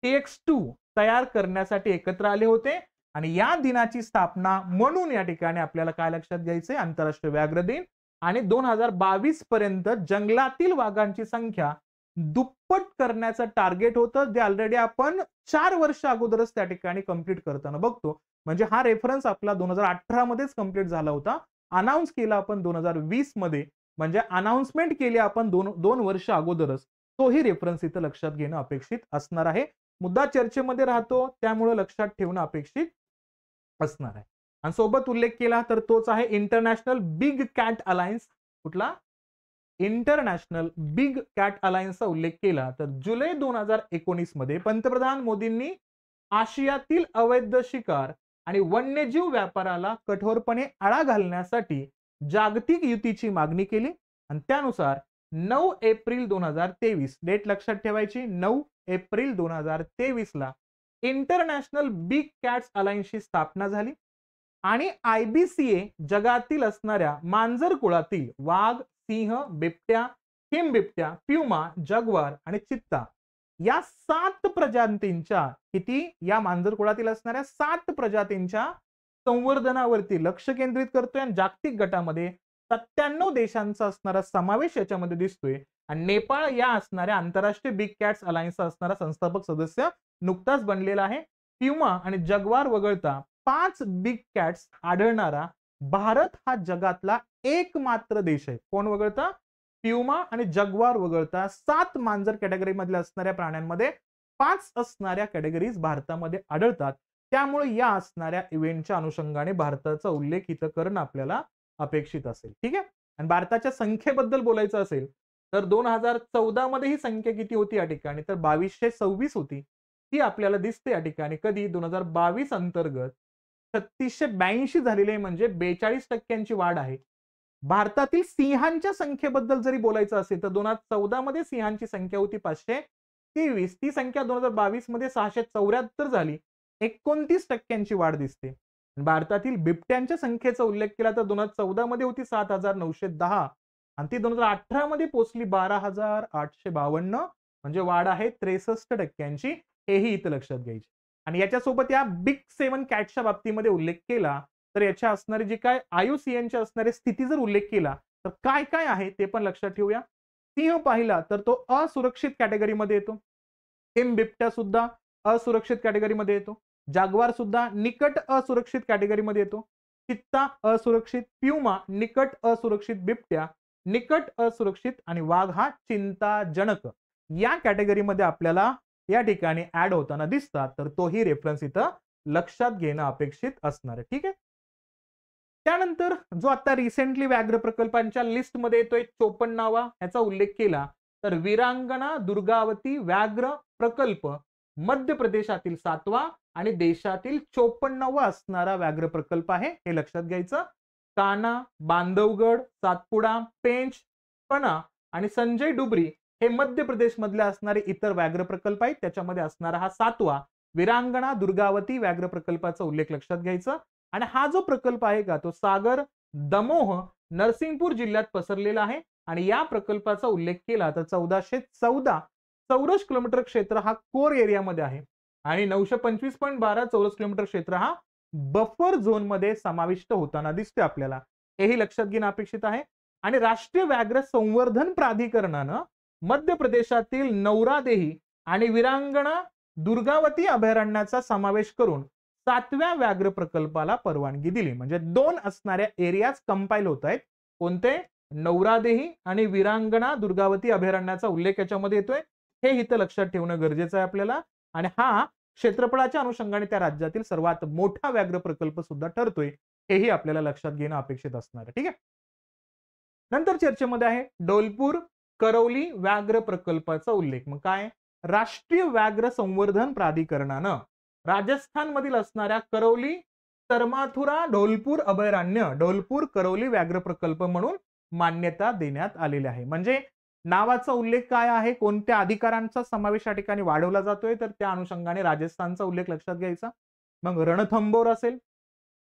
TX2 तयार करण्यासाठी एकत्र आले होते. आणि या दिनाची स्थापना म्हणून या ठिकाणी आपल्याला काय लक्षात घ्यायचंय? आंतरराष्ट्रीय व्याघ्र दिन. आणि 2022 पर्यंत जंगलातील वाघांची संख्या दुप्पट करण्याचं टार्गेट होतं, जे ऑलरेडी आपण 4 वर्ष अगोदरच त्या ठिकाणी कंप्लीट करताना बघतो. म्हणजे हा रेफरन्स आपला 2018 मध्येच कंप्लीट झाला होता. अनाऊन्स केला आपण 2020 मध्ये, म्हणजे अनाउन्समेंट केली आपण 2 वर्ष अगोदरच. तोही रेफरन्स इथं लक्षात घेणं अपेक्षित असणार आहे. मुद्दा चर्चेमध्ये राहतो, त्यामुळे लक्षात ठेवणं अपेक्षित असणार आहे. आणि सोबत उल्लेख केला तर तोच आहे इंटरनॅशनल बिग कॅट अलायन्स. कुठला? इंटरनॅशनल बिग कॅट अलायन्सचा उल्लेख केला तर जुलै 2019 मध्ये पंतप्रधान मोदींनी आशियातील अवैध शिकार आणि वन्यजीव व्यापाराला कठोरपणे आळा घालण्यासाठी जागतिक युतीची मागणी केली. आणि त्यानुसार 9 एप्रिल 2023 डेट लक्षात ठेवायची, 9 एप्रिल 2023 ला इंटरनॅशनल बिग कॅट्स अलायन्सची स्थापना झाली. आणि IBCA जगातील असणाऱ्या मांजर कुळातील वाघ, सिंह, बिबट्या, हिमबिबट्या, प्युमा, जगवार आणि चित्ता या 7 प्रजातींच्या या मांजर कुळातील असणाऱ्या 7 प्रजातींच्या संवर्धनावरती लक्ष केंद्रित करतोय. आणि जागतिक गटामध्ये 97 देशांचा असणारा समावेश याच्यामध्ये दिसतोय. आणि नेपाळ या असणाऱ्या आंतरराष्ट्रीय बिग कॅट्स अलायन्सचा असणारा संस्थापक सदस्य नुकताच बनलेला आहे. प्युमा आणि जगवार वगळता 5 बिग कॅट्स आढळणारा भारत हा जगातला एकमात्र देश आहे. कोण वगळता? प्युमा आणि जगवार वगळता 7 मांजर कॅटेगरी मधल्या असणाऱ्या प्राण्यांमध्ये 5 असणाऱ्या कॅटेगरीज भारतामध्ये आढळतात. त्यामुळे या असणाऱ्या इव्हेंटच्या अनुषंगाने भारताचा उल्लेख इथं करणं आपल्याला अपेक्षित असेल. ठीक आहे. आणि भारताच्या संख्येबद्दल बोलायचं असेल तर 2014 मध्ये ही संख्या किती होती या ठिकाणी, तर 2226 होती. ती आपल्याला दिसते या ठिकाणी कधी 2022 अंतर्गत 3682 झालेली आहे, म्हणजे 42% वाढ आहे. भारतातील सिंहांच्या संख्येबद्दल जरी बोलायचं असेल तर 2014 मध्ये सिंहांची संख्या होती 523. ती संख्या 2022 मध्ये 674 झाली. 29% वाढ दिसते. भारतातील बिबट्यांच्या संख्येचा उल्लेख केला तर 2014 मध्ये होती 7,910 आणि ती 2018 मध्ये पोहोचली 12,852. म्हणजे वाढ आहे 63%. हेही इथं लक्षात घ्यायचे. आणि याच्यासोबत या बिग 7 कॅटच्या बाबतीमध्ये उल्लेख केला तर याच्या असणारी जी काय IUCNच्या असणारी स्थिती जर उल्लेख केला तर काय काय आहे ते पण लक्षात ठेवूया. सिंह पाहिला तर तो असुरक्षित कॅटेगरीमध्ये येतो. बिबट्या सुद्धा असुरक्षित कॅटेगरीमध्ये येतो. जाग्वार सुद्धा निकट असुरक्षित कॅटेगरीमध्ये येतो. चित्ता असुरक्षित, प्युमा निकट असुरक्षित, बिबट्या निकट असुरक्षित आणि वाघ हा चिंताजनक या कॅटेगरीमध्ये आपल्याला या ठिकाणी ऍड होताना दिसतात. तर तोही रेफरन्स इथं लक्षात घेणं अपेक्षित असणार आहे. ठीक आहे. त्यानंतर जो आता रिसेंटली व्याघ्र प्रकल्पांच्या लिस्टमध्ये येतोय 54वा याचा उल्लेख केला तर वीरांगना दुर्गावती व्याघ्र प्रकल्प मध्य प्रदेशातील 7वा आणि देशातील 54वा असणारा व्याघ्र प्रकल्प आहे. हे लक्षात घ्यायचं. काना, बांधवगड, सातपुडा, पेंच, पना आणि संजय डुबरी हे मध्य प्रदेश मधले असणारे इतर व्याघ्र प्रकल्प आहेत. त्याच्यामध्ये असणारा हा 7वा वीरांगना दुर्गावती व्याघ्र प्रकल्पाचा उल्लेख लक्षात घ्यायचा. आणि हा जो प्रकल्प आहे का तो सागर, दमोह, नरसिंगपूर जिल्ह्यात पसरलेला आहे. आणि या प्रकल्पाचा उल्लेख केला तर 1414 चौरस किलोमीटर क्षेत्र हा कोर एरियामध्ये आहे आणि 925.12 चौरस किलोमीटर क्षेत्र हा बफर झोन मध्ये समाविष्ट होताना दिसते आपल्याला. हेही लक्षात घेणं अपेक्षित आहे. आणि राष्ट्रीय व्याघ्र संवर्धन प्राधिकरणानं मध्य प्रदेशातील नौरादेही आणि वीरांगना दुर्गावती अभयारण्याचा समावेश करून 7व्या व्याघ्र प्रकल्पाला परवानगी दिली. म्हणजे 2 असणाऱ्या एरियाज कंपाईल होत आहेत. कोणते? नौरादेही आणि वीरांगना दुर्गावती अभयारण्याचा उल्लेख याच्यामध्ये येतोय. हे इथं लक्षात ठेवणं गरजेचं आहे आपल्याला. आणि हा क्षेत्रफळाच्या अनुषंगाने त्या राज्यातील सर्वात मोठा व्याघ्र प्रकल्प सुद्धा ठरतोय. हेही आपल्याला लक्षात घेणं अपेक्षित असणार आहे. ठीक आहे. नंतर चर्चेमध्ये आहे ढोलपूर करौली व्याघ्र प्रकल्पाचा उल्लेख. मग काय? राष्ट्रीय व्याघ्र संवर्धन प्राधिकरणानं राजस्थान मधील असणाऱ्या करौली तरमाथुरा ढोलपूर अभयारण्य ढोलपूर करौली व्याघ्र प्रकल्प म्हणून मान्यता देण्यात आलेली आहे. म्हणजे नावाचा उल्लेख काय आहे, कोणत्या अधिकारांचा समावेश या ठिकाणी वाढवला जातोय तर त्या अनुषंगाने राजस्थानचा उल्लेख लक्षात घ्यायचा. मग रणथंबोर असेल,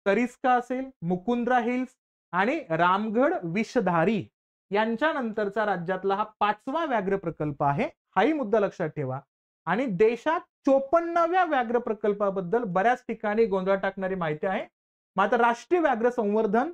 करिस्का असेल, मुकुंद्रा हिल्स आणि रामगढ विषधारी यांच्या नंतरचा राज्यातला हा 5वा व्याघ्र प्रकल्प आहे. हाही मुद्दा लक्षात ठेवा. आणि देशात 54व्या व्याघ्र प्रकल्पाबद्दल बऱ्याच ठिकाणी गोंधळ टाकणारी माहिती आहे. मात्र राष्ट्रीय व्याघ्र संवर्धन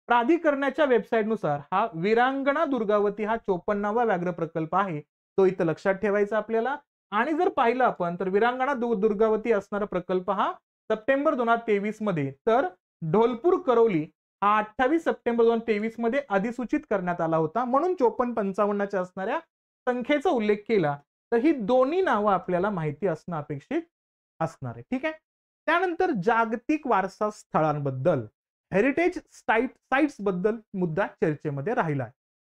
प्राधिकरणाच्या वेबसाईटनुसार हा वीरांगना दुर्गावती हा 54वा व्याघ्र प्रकल्प आहे. तो इथं लक्षात ठेवायचा आपल्याला. आणि जर पाहिलं आपण तर वीरांगना दुर्गावती असणारा प्रकल्प हा सप्टेंबर 2023 मध्ये तर ढोलपूर करौली हा 28 सप्टेंबर 2023 मध्ये अधिसूचित करण्यात आला होता. म्हणून 54-55च्या असणाऱ्या संख्येचा उल्लेख केला. तर ही दोन्ही नावं आपल्याला माहिती असणं अपेक्षित असणार आहे. ठीक आहे. त्यानंतर जागतिक वारसा स्थळांबद्दल हेरिटेज साइट्स बद्दल मुद्दा चर्चेमध्ये राहिला आहे.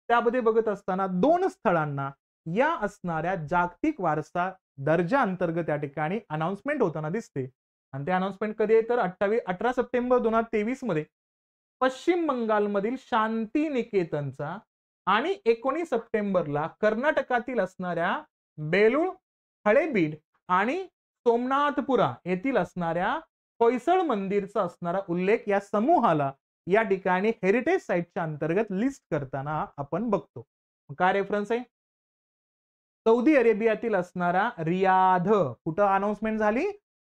त्यामध्ये बघत असताना 2 स्थळांना या असणाऱ्या जागतिक वारसा दर्जा अंतर्गत या ठिकाणी अनाउन्समेंट होताना दिसते. आणि ते अनाउन्समेंट कधी आहे तर 18 सप्टेंबर 2023 मध्ये पश्चिम बंगालमधील शांती निकेतनचा आणि 19 सप्टेंबरला कर्नाटकातील असणाऱ्या बेलूळ, हळेबीड आणि सोमनाथपुरा येथील असणाऱ्या होयसळ मंदिरचा असणारा उल्लेख या समूहाला या ठिकाणी हेरिटेज साइटच्या अंतर्गत लिस्ट करताना आपण बघतो. काय रेफरन्स आहे? सौदी अरेबियातील असणारा रियाध. कुठं अनाउन्समेंट झाली?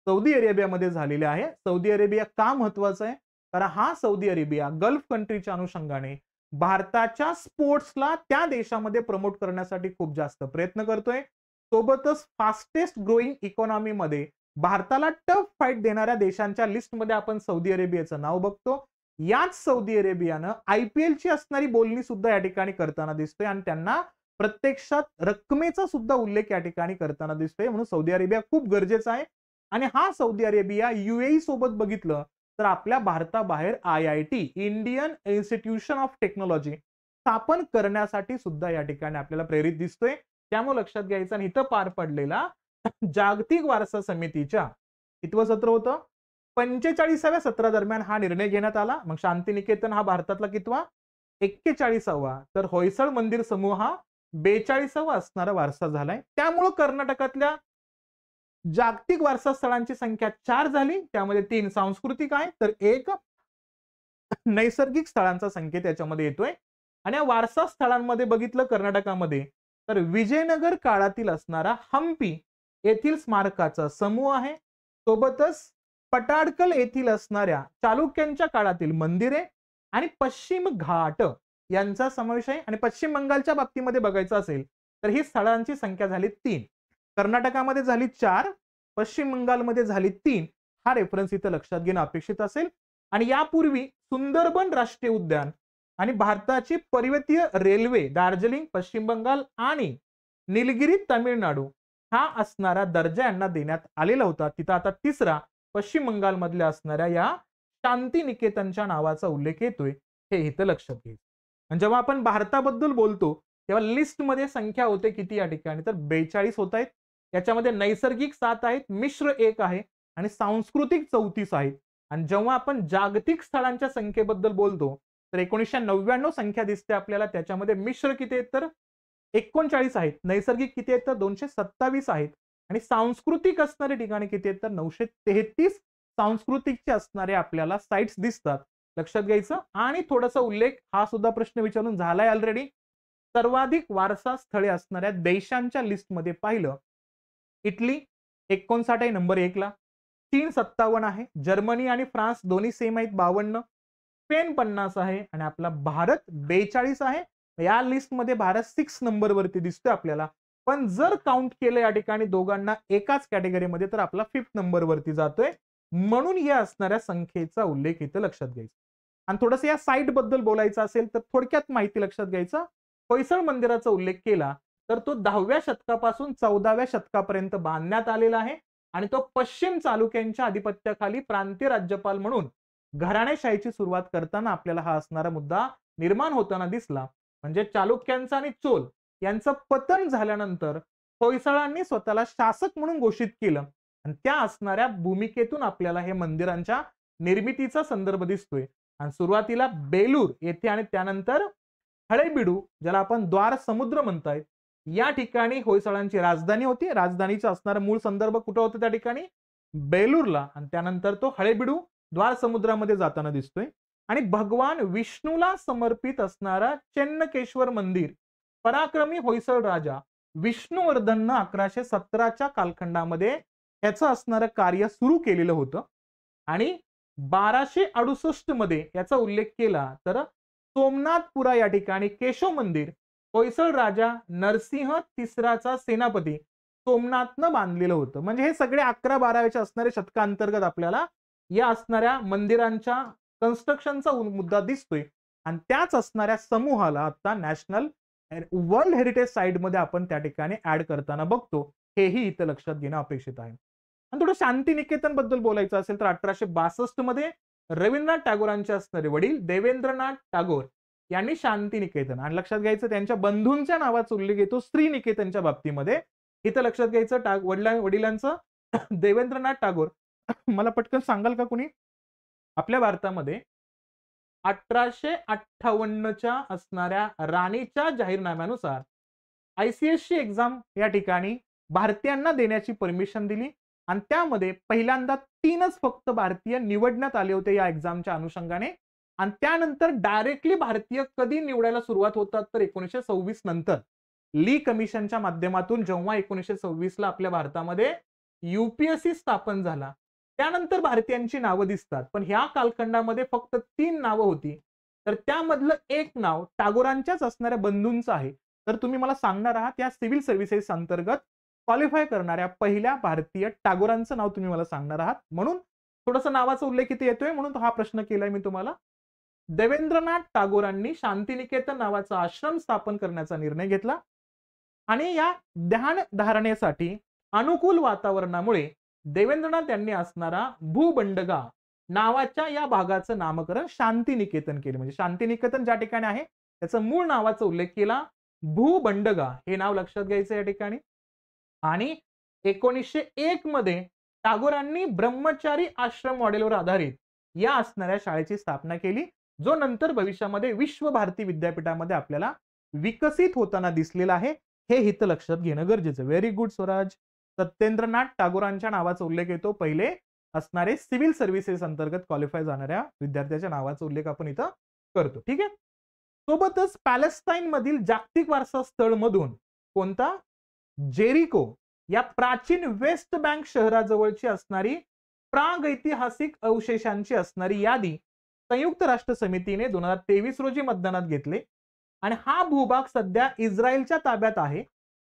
सौदी अरेबियामध्ये झालेले आहे. सौदी अरेबिया का महत्वाचं आहे? कारण हा सौदी अरेबिया गल्फ कंट्रीच्या अनुषंगाने भारताच्या स्पोर्ट्सला त्या देशामध्ये प्रमोट करण्यासाठी खूप जास्त प्रयत्न करतोय. सोबतच फास्टेस्ट ग्रोईंग इकॉनॉमी मध्ये भारताला टफ फाईट देणाऱ्या देशांच्या लिस्टमध्ये आपण सौदी अरेबियाचं नाव बघतो. याच सौदी अरेबियानं IPL ची असणारी बोलणी सुद्धा या ठिकाणी करताना दिसतोय आणि त्यांना प्रत्यक्षात रकमेचा सुद्धा उल्लेख या ठिकाणी करताना दिसतोय. म्हणून सौदी अरेबिया खूप गरजेचा आहे. आणि हा सौदी अरेबिया UAE सोबत बघितलं तर आपल्या भारताबाहेर IIT Indian institution of technology स्थापन करण्यासाठी सुद्धा या ठिकाणी आपल्याला प्रेरित दिसतोय. त्यामुळे लक्षात घ्यायचं. आणि इथं पार पडलेला जागतिक वारसा समितीच्या कितवं सत्र होतं? 45व्या सत्रादरम्यान हा निर्णय घेण्यात आला. मग शांतिनिकेतन हा भारतातला कितवा? 41वा, तर होयसळ मंदिर समूह हा 42वा असणारा वारसा झालाय. त्यामुळे कर्नाटकातल्या जागतिक वारसा स्थळांची संख्या 4 झाली. त्यामध्ये 3 सांस्कृतिक आहे, तर 1 नैसर्गिक स्थळांचा संकेत याच्यामध्ये येतोय. आणि या वारसा स्थळांमध्ये बघितलं कर्नाटकामध्ये, तर विजयनगर काळातील असणारा हम्पी येथील स्मारकाचा समूह आहे. सोबतच पटाडकल येथील असणाऱ्या चालुक्यांच्या काळातील मंदिरे आणि पश्चिम घाट यांचा समावेश आहे. आणि पश्चिम बंगालच्या बाबतीमध्ये बघायचं असेल तर ही स्थळांची संख्या झाली 3. कर्नाटकामध्ये झाली 4, पश्चिम बंगालमध्ये झाली 3. हा रेफरन्स इथं लक्षात घेणं अपेक्षित असेल. आणि यापूर्वी सुंदरबन राष्ट्रीय उद्यान आणि भारताची पर्वतीय रेल्वे दार्जिलिंग पश्चिम बंगाल आणि निलगिरी तामिळनाडू हा असणारा दर्जा यांना देण्यात आलेला होता. तिथं आता 3रा पश्चिम बंगाल मधल्या असणाऱ्या या शांतिनिकेतनच्या नावाचा उल्लेख येतोय, हे इथं लक्षात घ्यायचं. आणि जेव्हा आपण भारताबद्दल बोलतो तेव्हा लिस्टमध्ये संख्या होते किती या ठिकाणी, तर 42 होत आहेत. याच्यामध्ये नैसर्गिक 7 आहेत, मिश्र 1 आहे आणि सांस्कृतिक 34 आहेत. आणि जेव्हा आपण जागतिक स्थळांच्या संख्येबद्दल बोलतो तर 1999 संख्या दिसते आपल्याला. त्याच्यामध्ये मिश्र किती आहेत, तर 39 आहेत. नैसर्गिक किती आहेत, तर 227 आहेत. आणि सांस्कृतिक असणारे ठिकाणी किती आहेत, तर 933 सांस्कृतिकचे असणारे आपल्याला साइट्स दिसतात. लक्षात घ्यायचं. आणि थोडासा उल्लेख हा सुद्धा प्रश्न विचारून झालाय ऑलरेडी. सर्वाधिक वारसा स्थळे असणाऱ्या देशांच्या लिस्टमध्ये पाहिलं, इटली 59 आहे नंबर 1 ला, चीन 57 आहे, जर्मनी आणि फ्रान्स दोन्ही सेम आहेत 52, स्पेन 50 आहे आणि आपला भारत 42 आहे. या लिस्टमध्ये भारत 6 नंबर वरती दिसतोय आपल्याला. पण जर काउंट केलं या ठिकाणी दोघांना एकाच कॅटेगरीमध्ये तर आपला 5th नंबर वरती जातोय. म्हणून या असणाऱ्या संख्येचा उल्लेख इथं लक्षात घ्यायचा. आणि थोडंसं या साइट बद्दल बोलायचं असेल तर थोडक्यात माहिती लक्षात घ्यायचं. होयसळ मंदिराचा उल्लेख केला तर तो 10व्या शतकापासून 14व्या शतकापर्यंत बांधण्यात आलेला आहे. आणि तो पश्चिम चालुक्यांच्या अधिपत्याखाली प्रांतीय राज्यपाल म्हणून घराणेशाहीची सुरुवात करताना आपल्याला हा असणारा मुद्दा निर्माण होताना दिसला. म्हणजे चालुक्यांचा आणि चोल यांचं पतन झाल्यानंतर होयसळांनी स्वतःला शासक म्हणून घोषित केलं. आणि त्या असणाऱ्या भूमिकेतून आपल्याला हे मंदिरांच्या निर्मितीचा संदर्भ दिसतोय. आणि सुरुवातीला बेलूर येथे आणि त्यानंतर हळेबीडू, ज्याला आपण द्वार समुद्र म्हणतायत, या ठिकाणी होयसळांची राजधानी होती. राजधानीचा असणारा मूळ संदर्भ कुठं होतं त्या ठिकाणी, बेलूरला. आणि त्यानंतर तो हळेबीडू द्वार समुद्रामध्ये जाताना दिसतोय. आणि भगवान विष्णूला समर्पित असणारा चेन्नकेश्वर मंदिर पराक्रमी होयसळ राजा विष्णुवर्धननं 1117च्या कालखंडामध्ये याचं असणारं कार्य सुरू केलेलं होतं. आणि 1268 मध्ये याचा उल्लेख केला तर सोमनाथपुरा या ठिकाणी केशव मंदिर होयसळ राजा नरसिंह तिसराचा सेनापती सोमनाथनं बांधलेलं होतं. म्हणजे हे सगळे 11-12व्या असणाऱ्या शतकांतर्गत आपल्याला या असणाऱ्या मंदिरांच्या कन्स्ट्रक्शनचा मुद्दा दिसतोय. आणि त्याच असणाऱ्या समूहाला आता नॅशनल वर्ल्ड हेरिटेज साइट मध्ये आपण त्या ठिकाणी ऍड करताना बघतो. हेही इथं लक्षात घेणं अपेक्षित आहे. आणि थोडं शांतिनिकेतन बद्दल बोलायचं असेल तर 1862 मध्ये रवींद्रनाथ टागोरांचे असणारे वडील देवेंद्रनाथ टागोर यांनी शांतिनिकेतन, आणि लक्षात घ्यायचं त्यांच्या बंधूंच्या नावाचा उल्लेख येतो श्रीनिकेतनच्या बाबतीमध्ये. इथं लक्षात घ्यायचं वडिलांचं देवेंद्रनाथ टागोर. मला पटकन सांगाल का कुणी, आपल्या भारतामध्ये 1858च्या असणाऱ्या राणीच्या जाहीरनाम्यानुसार ICSची एक्झाम या ठिकाणी भारतीयांना देण्याची परमिशन दिली. आणि त्यामध्ये पहिल्यांदा 3च फक्त भारतीय निवडण्यात आले होते या एक्झामच्या अनुषंगाने. आणि त्यानंतर डायरेक्टली भारतीय कधी निवडायला सुरुवात होतात तर 1926 नंतर ली कमिशनच्या माध्यमातून, जेव्हा 1926 ला आपल्या भारतामध्ये UPSC स्थापन झाला त्यानंतर भारतीयांची नावं दिसतात. पण ह्या कालखंडामध्ये फक्त 3 नावं होती. तर त्यामधलं एक नाव टागोरांच्याच असणाऱ्या बंधूंचं आहे. तर तुम्ही मला सांगणार आहात या सिव्हिल सर्व्हिसेस अंतर्गत क्वालिफाय करणाऱ्या पहिल्या भारतीय टागोरांचं नाव तुम्ही मला सांगणार आहात. म्हणून थोडंसं नावाचा उल्लेख इथे येतोय म्हणून हा प्रश्न केलाय मी तुम्हाला. देवेंद्रनाथ टागोरांनी शांतिनिकेतन नावाचा आश्रम स्थापन करण्याचा निर्णय घेतला. आणि या ध्यान धारणेसाठी अनुकूल वातावरणामुळे देवेंद्रनाथ यांनी असणारा भूबंडगा नावाच्या या भागाचं नामकरण शांतिनिकेतन केले. म्हणजे शांतिनिकेतन ज्या ठिकाणी आहे त्याचं मूळ नावाचा उल्लेख केला भूबंडगा, हे नाव लक्षात घ्यायचं या ठिकाणी. आणि 1901 मध्ये टागोरांनी ब्रह्मचारी आश्रम मॉडेलवर आधारित या असणाऱ्या शाळेची स्थापना केली. जो नंतर भविष्यामध्ये विश्व भारती विद्यापीठामध्ये आपल्याला विकसित होताना दिसलेला आहे, हे हित लक्षात घेणं गरजेचं. Very good Swaraj. सत्येंद्रनाथ टागोरांच्या नावाचा उल्लेख येतो. पहिले असणारे सिव्हिल सर्व्हिसेस अंतर्गत क्वालिफाय जाणाऱ्या विद्यार्थ्याच्या नावाचा उल्लेख आपण इथं करतो. ठीक आहे. सोबतच पॅलेस्टाईन मधील जागतिक वारसा स्थळ मधून कोणता, जेरिको या प्राचीन वेस्ट बँक शहराजवळची असणारी प्रागैतिहासिक अवशेषांची असणारी यादी संयुक्त राष्ट्र समितीने 2023 रोजी मतदानात घेतले आणि हा भूभाग सध्या इस्रायलच्या ताब्यात आहे.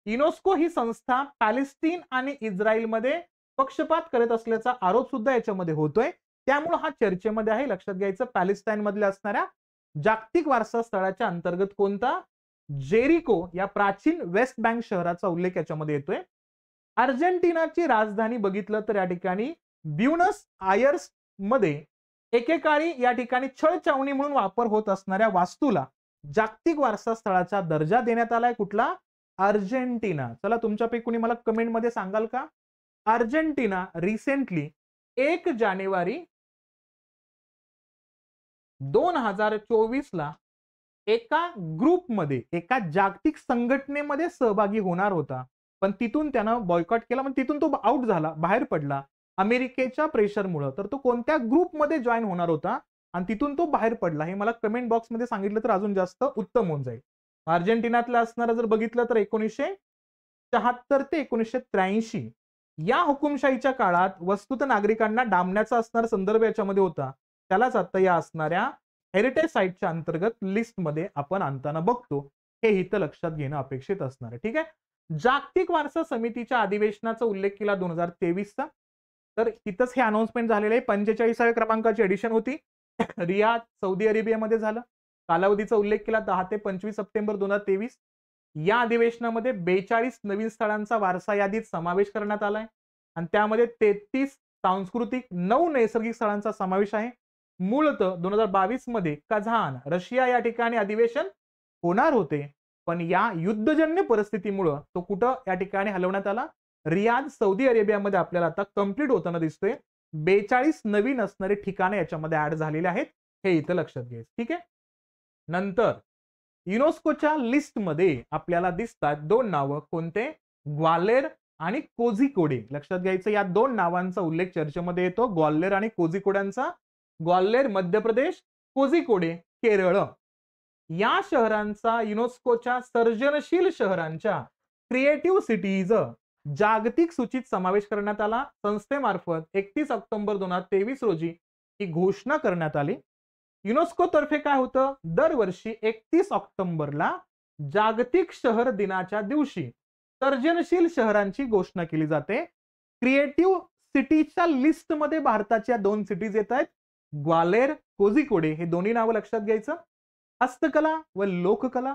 युनेस्को ही संस्था पॅलेस्टीन आणि इस्रायलमध्ये पक्षपात करत असल्याचा आरोप सुद्धा याच्यामध्ये होतोय. त्यामुळे हा चर्चेमध्ये आहे. लक्षात घ्यायचं, पॅलेस्टाईन मधल्या असणाऱ्या जागतिक वारसा स्थळाच्या अंतर्गत कोणता, जेरिको या प्राचीन वेस्ट बँक शहराचा उल्लेख याच्यामध्ये येतोय. अर्जेंटिनाची राजधानी बघितलं तर या ठिकाणी ब्युनस आयर्स मध्ये एकेकाळी या ठिकाणी छळछावणी म्हणून वापर होत असणाऱ्या वास्तूला जागतिक वारसा स्थळाचा दर्जा देण्यात आलाय. कुठला, अर्जेंटिना. चला तुमच्यापैकी कोणी मला कमेंट मध्ये सांगाल का, अर्जेंटिना रिसेंटली 1 जानेवारी 2024 ला एका ग्रुपमध्ये, एका जागतिक संघटनेमध्ये सहभागी होणार होता, पण तिथून त्यानं बॉयकॉट केला, म्हणजे तिथून तो आउट झाला, बाहेर पडला अमेरिकेच्या प्रेशरमुळे. तर तो कोणत्या ग्रुपमध्ये जॉईन होणार होता आणि तिथून तो बाहेर पडला, हे मला कमेंट बॉक्समध्ये सांगितलं तर अजून जास्त उत्तम होऊन जाईल. अर्जेंटिनातला असणारा जर बघितलं तर 1974 ते 1983 या हुकुमशाहीच्या काळात वस्तुत नागरिकांना डांबण्याचा असणारा संदर्भ याच्यामध्ये होता. त्यालाच आता या असणाऱ्या हेरिटेज साईटच्या अंतर्गत लिस्टमध्ये आपण आणताना बघतो. हे हित लक्षात घेणं अपेक्षित असणार आहे. ठीक आहे. जागतिक वारसा समितीच्या अधिवेशनाचा उल्लेख केला 2023चा. तर तिथंच हे अनाउन्समेंट झालेलं आहे. 45व्या क्रमांकाची एडिशन होती. रियाद सौदी अरेबियामध्ये झालं. कालावधीचा उल्लेख केला 10 ते 25 सप्टेंबर 2023. या अधिवेशनामध्ये 42 नवीन स्थळांचा वारसा यादीत समावेश करण्यात आलाय आणि त्यामध्ये 33 सांस्कृतिक 9 नैसर्गिक स्थळांचा समावेश आहे. मूळतः 2022 मध्ये कझान रशिया या ठिकाणी अधिवेशन होणार होते, पण या युद्धजन्य परिस्थितीमुळे तो कुठं या ठिकाणी हलवण्यात आला, रियाद सौदी अरेबियामध्ये आपल्याला आता कंप्लीट होताना दिसतोय. 42 नवीन असणारे ठिकाणे याच्यामध्ये ऍड झालेले आहेत, हे इथं लक्षात घ्यायचं. ठीक आहे. नंतर युनेस्कोच्या लिस्टमध्ये आपल्याला दिसतात 2 नावं, कोणते, ग्वाल्हेर आणि कोझिकोडे. लक्षात घ्यायचं, या 2 नावांचा उल्लेख चर्चेमध्ये येतो, ग्वाल्हेर आणि कोझिकोड्यांचा. ग्वाल्हेर मध्य प्रदेश, कोझिकोडे केरळ. या शहरांचा युनेस्कोच्या सर्जनशील शहरांच्या क्रिएटिव्ह सिटीज जागतिक सूचीत समावेश करण्यात आला. संस्थेमार्फत 31 ऑक्टोबर 2023 रोजी ही घोषणा करण्यात आली. युनेस्को तर्फे काय होतं, दरवर्षी 31 ऑक्टोबरला जागतिक शहर दिनाच्या दिवशी सर्जनशील शहरांची घोषणा केली जाते. क्रिएटिव्ह सिटीच्या लिस्टमध्ये भारताच्या 2 सिटीज येत आहेत, ग्वाल्हेर, कोझिकोडे. हे दोन्ही नावं लक्षात घ्यायचं. हस्तकला व लोककला,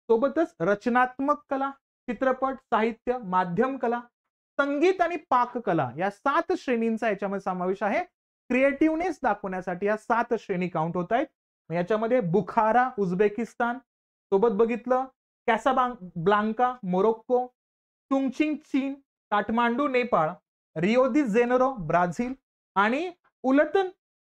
सोबतच रचनात्मक कला, चित्रपट, साहित्य, माध्यम कला, संगीत आणि पाककला या 7 श्रेणींचा याच्यामध्ये समावेश आहे. क्रिएटिव्हनेस दाखवण्यासाठी या 7 श्रेणी काउंट होत आहेत. याच्यामध्ये बुखारा उझबेकिस्तान, सोबत बघितलं कॅसाब्लांका मोरोक्को, चुंगचिंग चीन, काठमांडू नेपाळ, रिओ दी जेनेरो ब्राझील आणि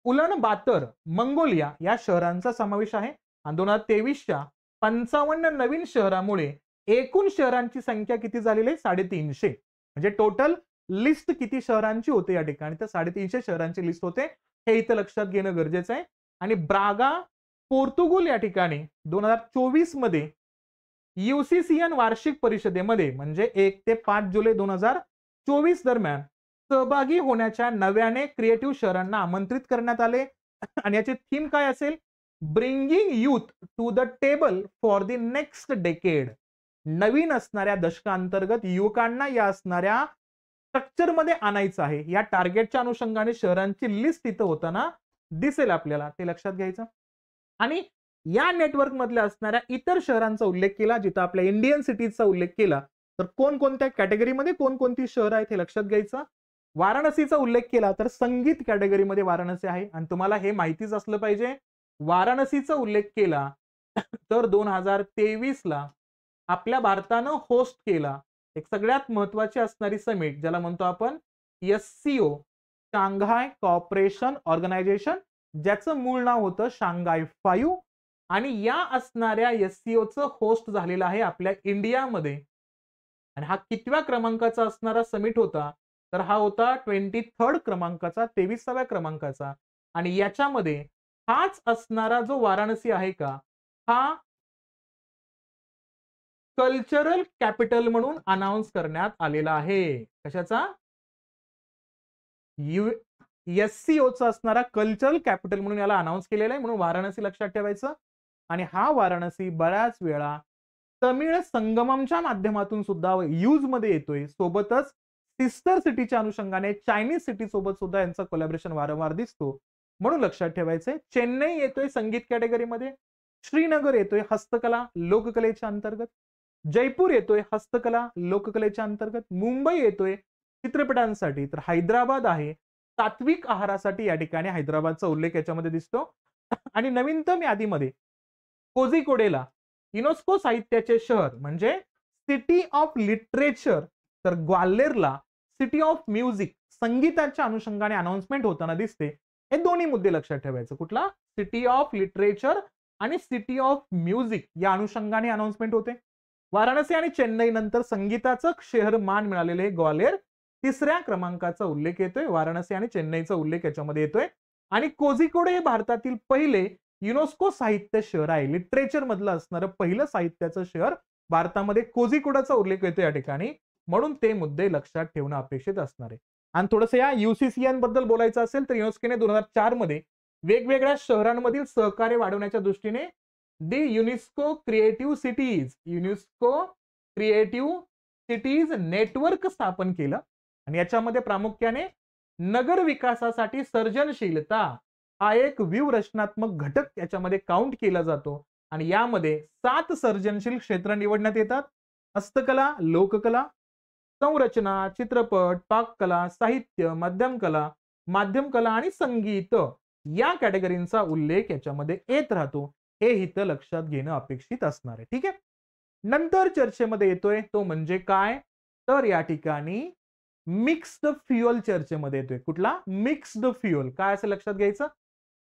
उलन बातर मंगोलिया या शहरांचा समावेश आहे. आणि 2023च्या 55 नवीन शहरामुळे एकूण शहरांची संख्या किती झालेली आहे, 350. म्हणजे टोटल लिस्ट किती शहरांची होते या ठिकाणी, तर 350 शहरांची लिस्ट होते. हे इथं लक्षात घेणं गरजेचं आहे. आणि ब्रागा पोर्तुगल या ठिकाणी 2024 मध्ये युसीसीएन वार्षिक परिषदेमध्ये म्हणजे 1 ते 5 जुलै 2024 दरम्यान सहभागी होण्याच्या नव्याने क्रिएटिव्ह शहरांना आमंत्रित करण्यात आले. आणि याचे थीम काय असेल, bringing youth to the table for the next decade. नवीन असणाऱ्या दशकांतर्गत युवकांना या असणाऱ्या स्ट्रक्चर मध्ये आणायचं आहे. या टार्गेटच्या अनुषंगाने शहरांची लिस्ट इथं होताना दिसेल आपल्याला, ते लक्षात घ्यायचं. आणि या नेटवर्क मधल्या असणाऱ्या इतर शहरांचा उल्लेख केला, जिथं आपल्या इंडियन सिटीजचा उल्लेख केला, तर कोणकोणत्या कॅटेगरीमध्ये कोणकोणती शहर आहेत हे लक्षात घ्यायचं. वाराणसीचा उल्लेख केला तर संगीत कॅटेगरीमध्ये वाराणसी आहे. आणि तुम्हाला हे माहितीच असलं पाहिजे, वाराणसीचा उल्लेख केला तर 2023 ला आपल्या भारतानं होस्ट केला एक सगळ्यात महत्वाची असणारी समिट, ज्याला म्हणतो आपण SCO, शांघाय कॉर्पोरेशन ऑर्गनायझेशन ज्याचं मूळ नाव होतं शांघाय 5 आणि या असणाऱ्या SCOचं होस्ट झालेलं आहे आपल्या इंडियामध्ये. आणि हा कितव्या क्रमांकाचा असणारा समिट होता, तर हा होता 23rd क्रमांकाचा, 23व्या क्रमांकाचा. आणि याच्यामध्ये हाच असणारा जो वाराणसी आहे का, हा कल्चरल कॅपिटल म्हणून अनाउन्स करण्यात आलेला आहे. कशाचा? SCOचा असणारा कल्चरल कॅपिटल म्हणून याला अनाउन्स केलेला आहे, म्हणून वाराणसी लक्षात ठेवायचं. आणि हा वाराणसी बऱ्याच वेळा तमिळ संगममच्या माध्यमातून सुद्धा यूज मध्ये येतोय. सोबतच सिस्टर सिटीच्या अनुषंगाने चायनीज सिटी सोबत सुद्धा यांचा कोलॅबोरेशन वारंवार दिसतो, म्हणून लक्षात ठेवायचंय. चेन्नई येतोय संगीत कॅटेगरीमध्ये, श्रीनगर येतोय हस्तकला लोककलेच्या अंतर्गत, जयपूर येतोय हस्तकला लोककलेच्या अंतर्गत, मुंबई येतोय चित्रपटांसाठी, तर हैदराबाद आहे सात्विक आहारासाठी. या ठिकाणी हैदराबादचा उल्लेख याच्यामध्ये दिसतो. आणि नवीनतम यादीमध्ये कोझिकोडेला युनेस्को साहित्याचे शहर म्हणजे सिटी ऑफ लिटरेचर, तर ग्वाल्हेरला सिटी ऑफ म्युझिक संगीताच्या अनुषंगाने अनाउन्समेंट होताना दिसते. हे दोन्ही मुद्दे लक्षात ठेवायचे. कुठला? सिटी ऑफ लिटरेचर आणि सिटी ऑफ म्युझिक या अनुषंगाने अनाउन्समेंट होते. वाराणसी आणि चेन्नई नंतर संगीताचं शहर मान मिळालेले ग्वाल्हेर तिसऱ्या क्रमांकाचा उल्लेख येतोय. वाराणसी आणि चेन्नईचा उल्लेख याच्यामध्ये येतोय. आणि कोझिकोडे हे भारतातील पहिले युनेस्को साहित्य शहर आहे. लिटरेचर मधलं असणारं पहिलं साहित्याचं शहर भारतामध्ये कोझिकोडाचा उल्लेख येतो या ठिकाणी, म्हणून ते मुद्दे लक्षात ठेवणं अपेक्षित असणार आहे. आणि थोडंसं या UCCN बद्दल बोलायचं असेल तर युनेस्कोने 2004 मध्ये वेगवेगळ्या शहरांमधील सहकार्य वाढवण्याच्या दृष्टीने युनेस्को क्रिएटिव्ह सिटीज नेटवर्क स्थापन केलं. आणि याच्यामध्ये प्रामुख्याने नगर विकासासाठी सर्जनशीलता हा एक व्यूहरचनात्मक घटक याच्यामध्ये काउंट केला जातो. आणि यामध्ये 7 सर्जनशील क्षेत्र निवडण्यात येतात. हस्तकला, लोककला, संरचना, चित्रपट, पाककला, साहित्य, माध्यम कला आणि संगीत या कॅटेगरींचा उल्लेख याच्यामध्ये येत राहतो. हे इथं लक्षात घेणं अपेक्षित असणार आहे. ठीक आहे. नंतर चर्चेमध्ये येतोय तो म्हणजे काय, तर या ठिकाणी मिक्स्ड फ्युअल चर्चेमध्ये येतोय. कुठला? Mixed fuel. काय असं लक्षात घ्यायचं?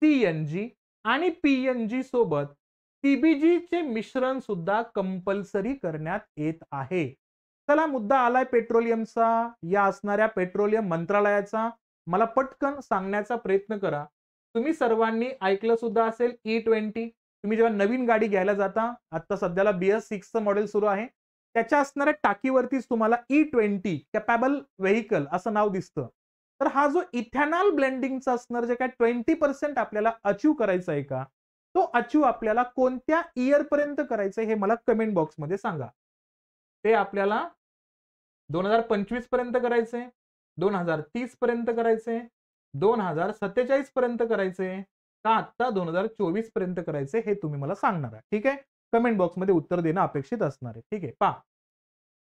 CNG आणि PNG सोबत CBG चे मिश्रण सुद्धा कंपल्सरी करण्यात येत आहे. चला, मुद्दा आलाय पेट्रोलियमचा, या असणाऱ्या पेट्रोलियम मंत्रालयाचा. मला पटकन सांगण्याचा प्रयत्न करा. तुम्ही सर्वांनी ऐकलं सुद्धा असेल E20. तुम्ही जेव्हा नवीन गाडी घ्यायला जाता, आता सध्याला BS6चं मॉडेल सुरू आहे, त्याच्या असणाऱ्या टाकीवरतीच तुम्हाला E20 कॅपेबल व्हेइकल असं नाव दिसतं. तर हा जो इथेनॉल ब्लेंडिंगचा असणार जे काय 20% आपल्याला अचीव करायचं आहे का, तो अचीव आपल्याला कोणत्या इयर पर्यंत करायचं हे मला कमेंट बॉक्स मध्ये सांगा. ते आपल्याला 2025 पर्यंत करायचंय, 2030 पर्यंत करायचंय, 2047 पर्यंत करायचंय का आता 2024 पर्यंत करायचंय, हे तुम्ही मला सांगणार आहे. ठीक आहे. कमेंट बॉक्स मध्ये उत्तर देणं अपेक्षित असणार आहे. ठीक आहे. पहा,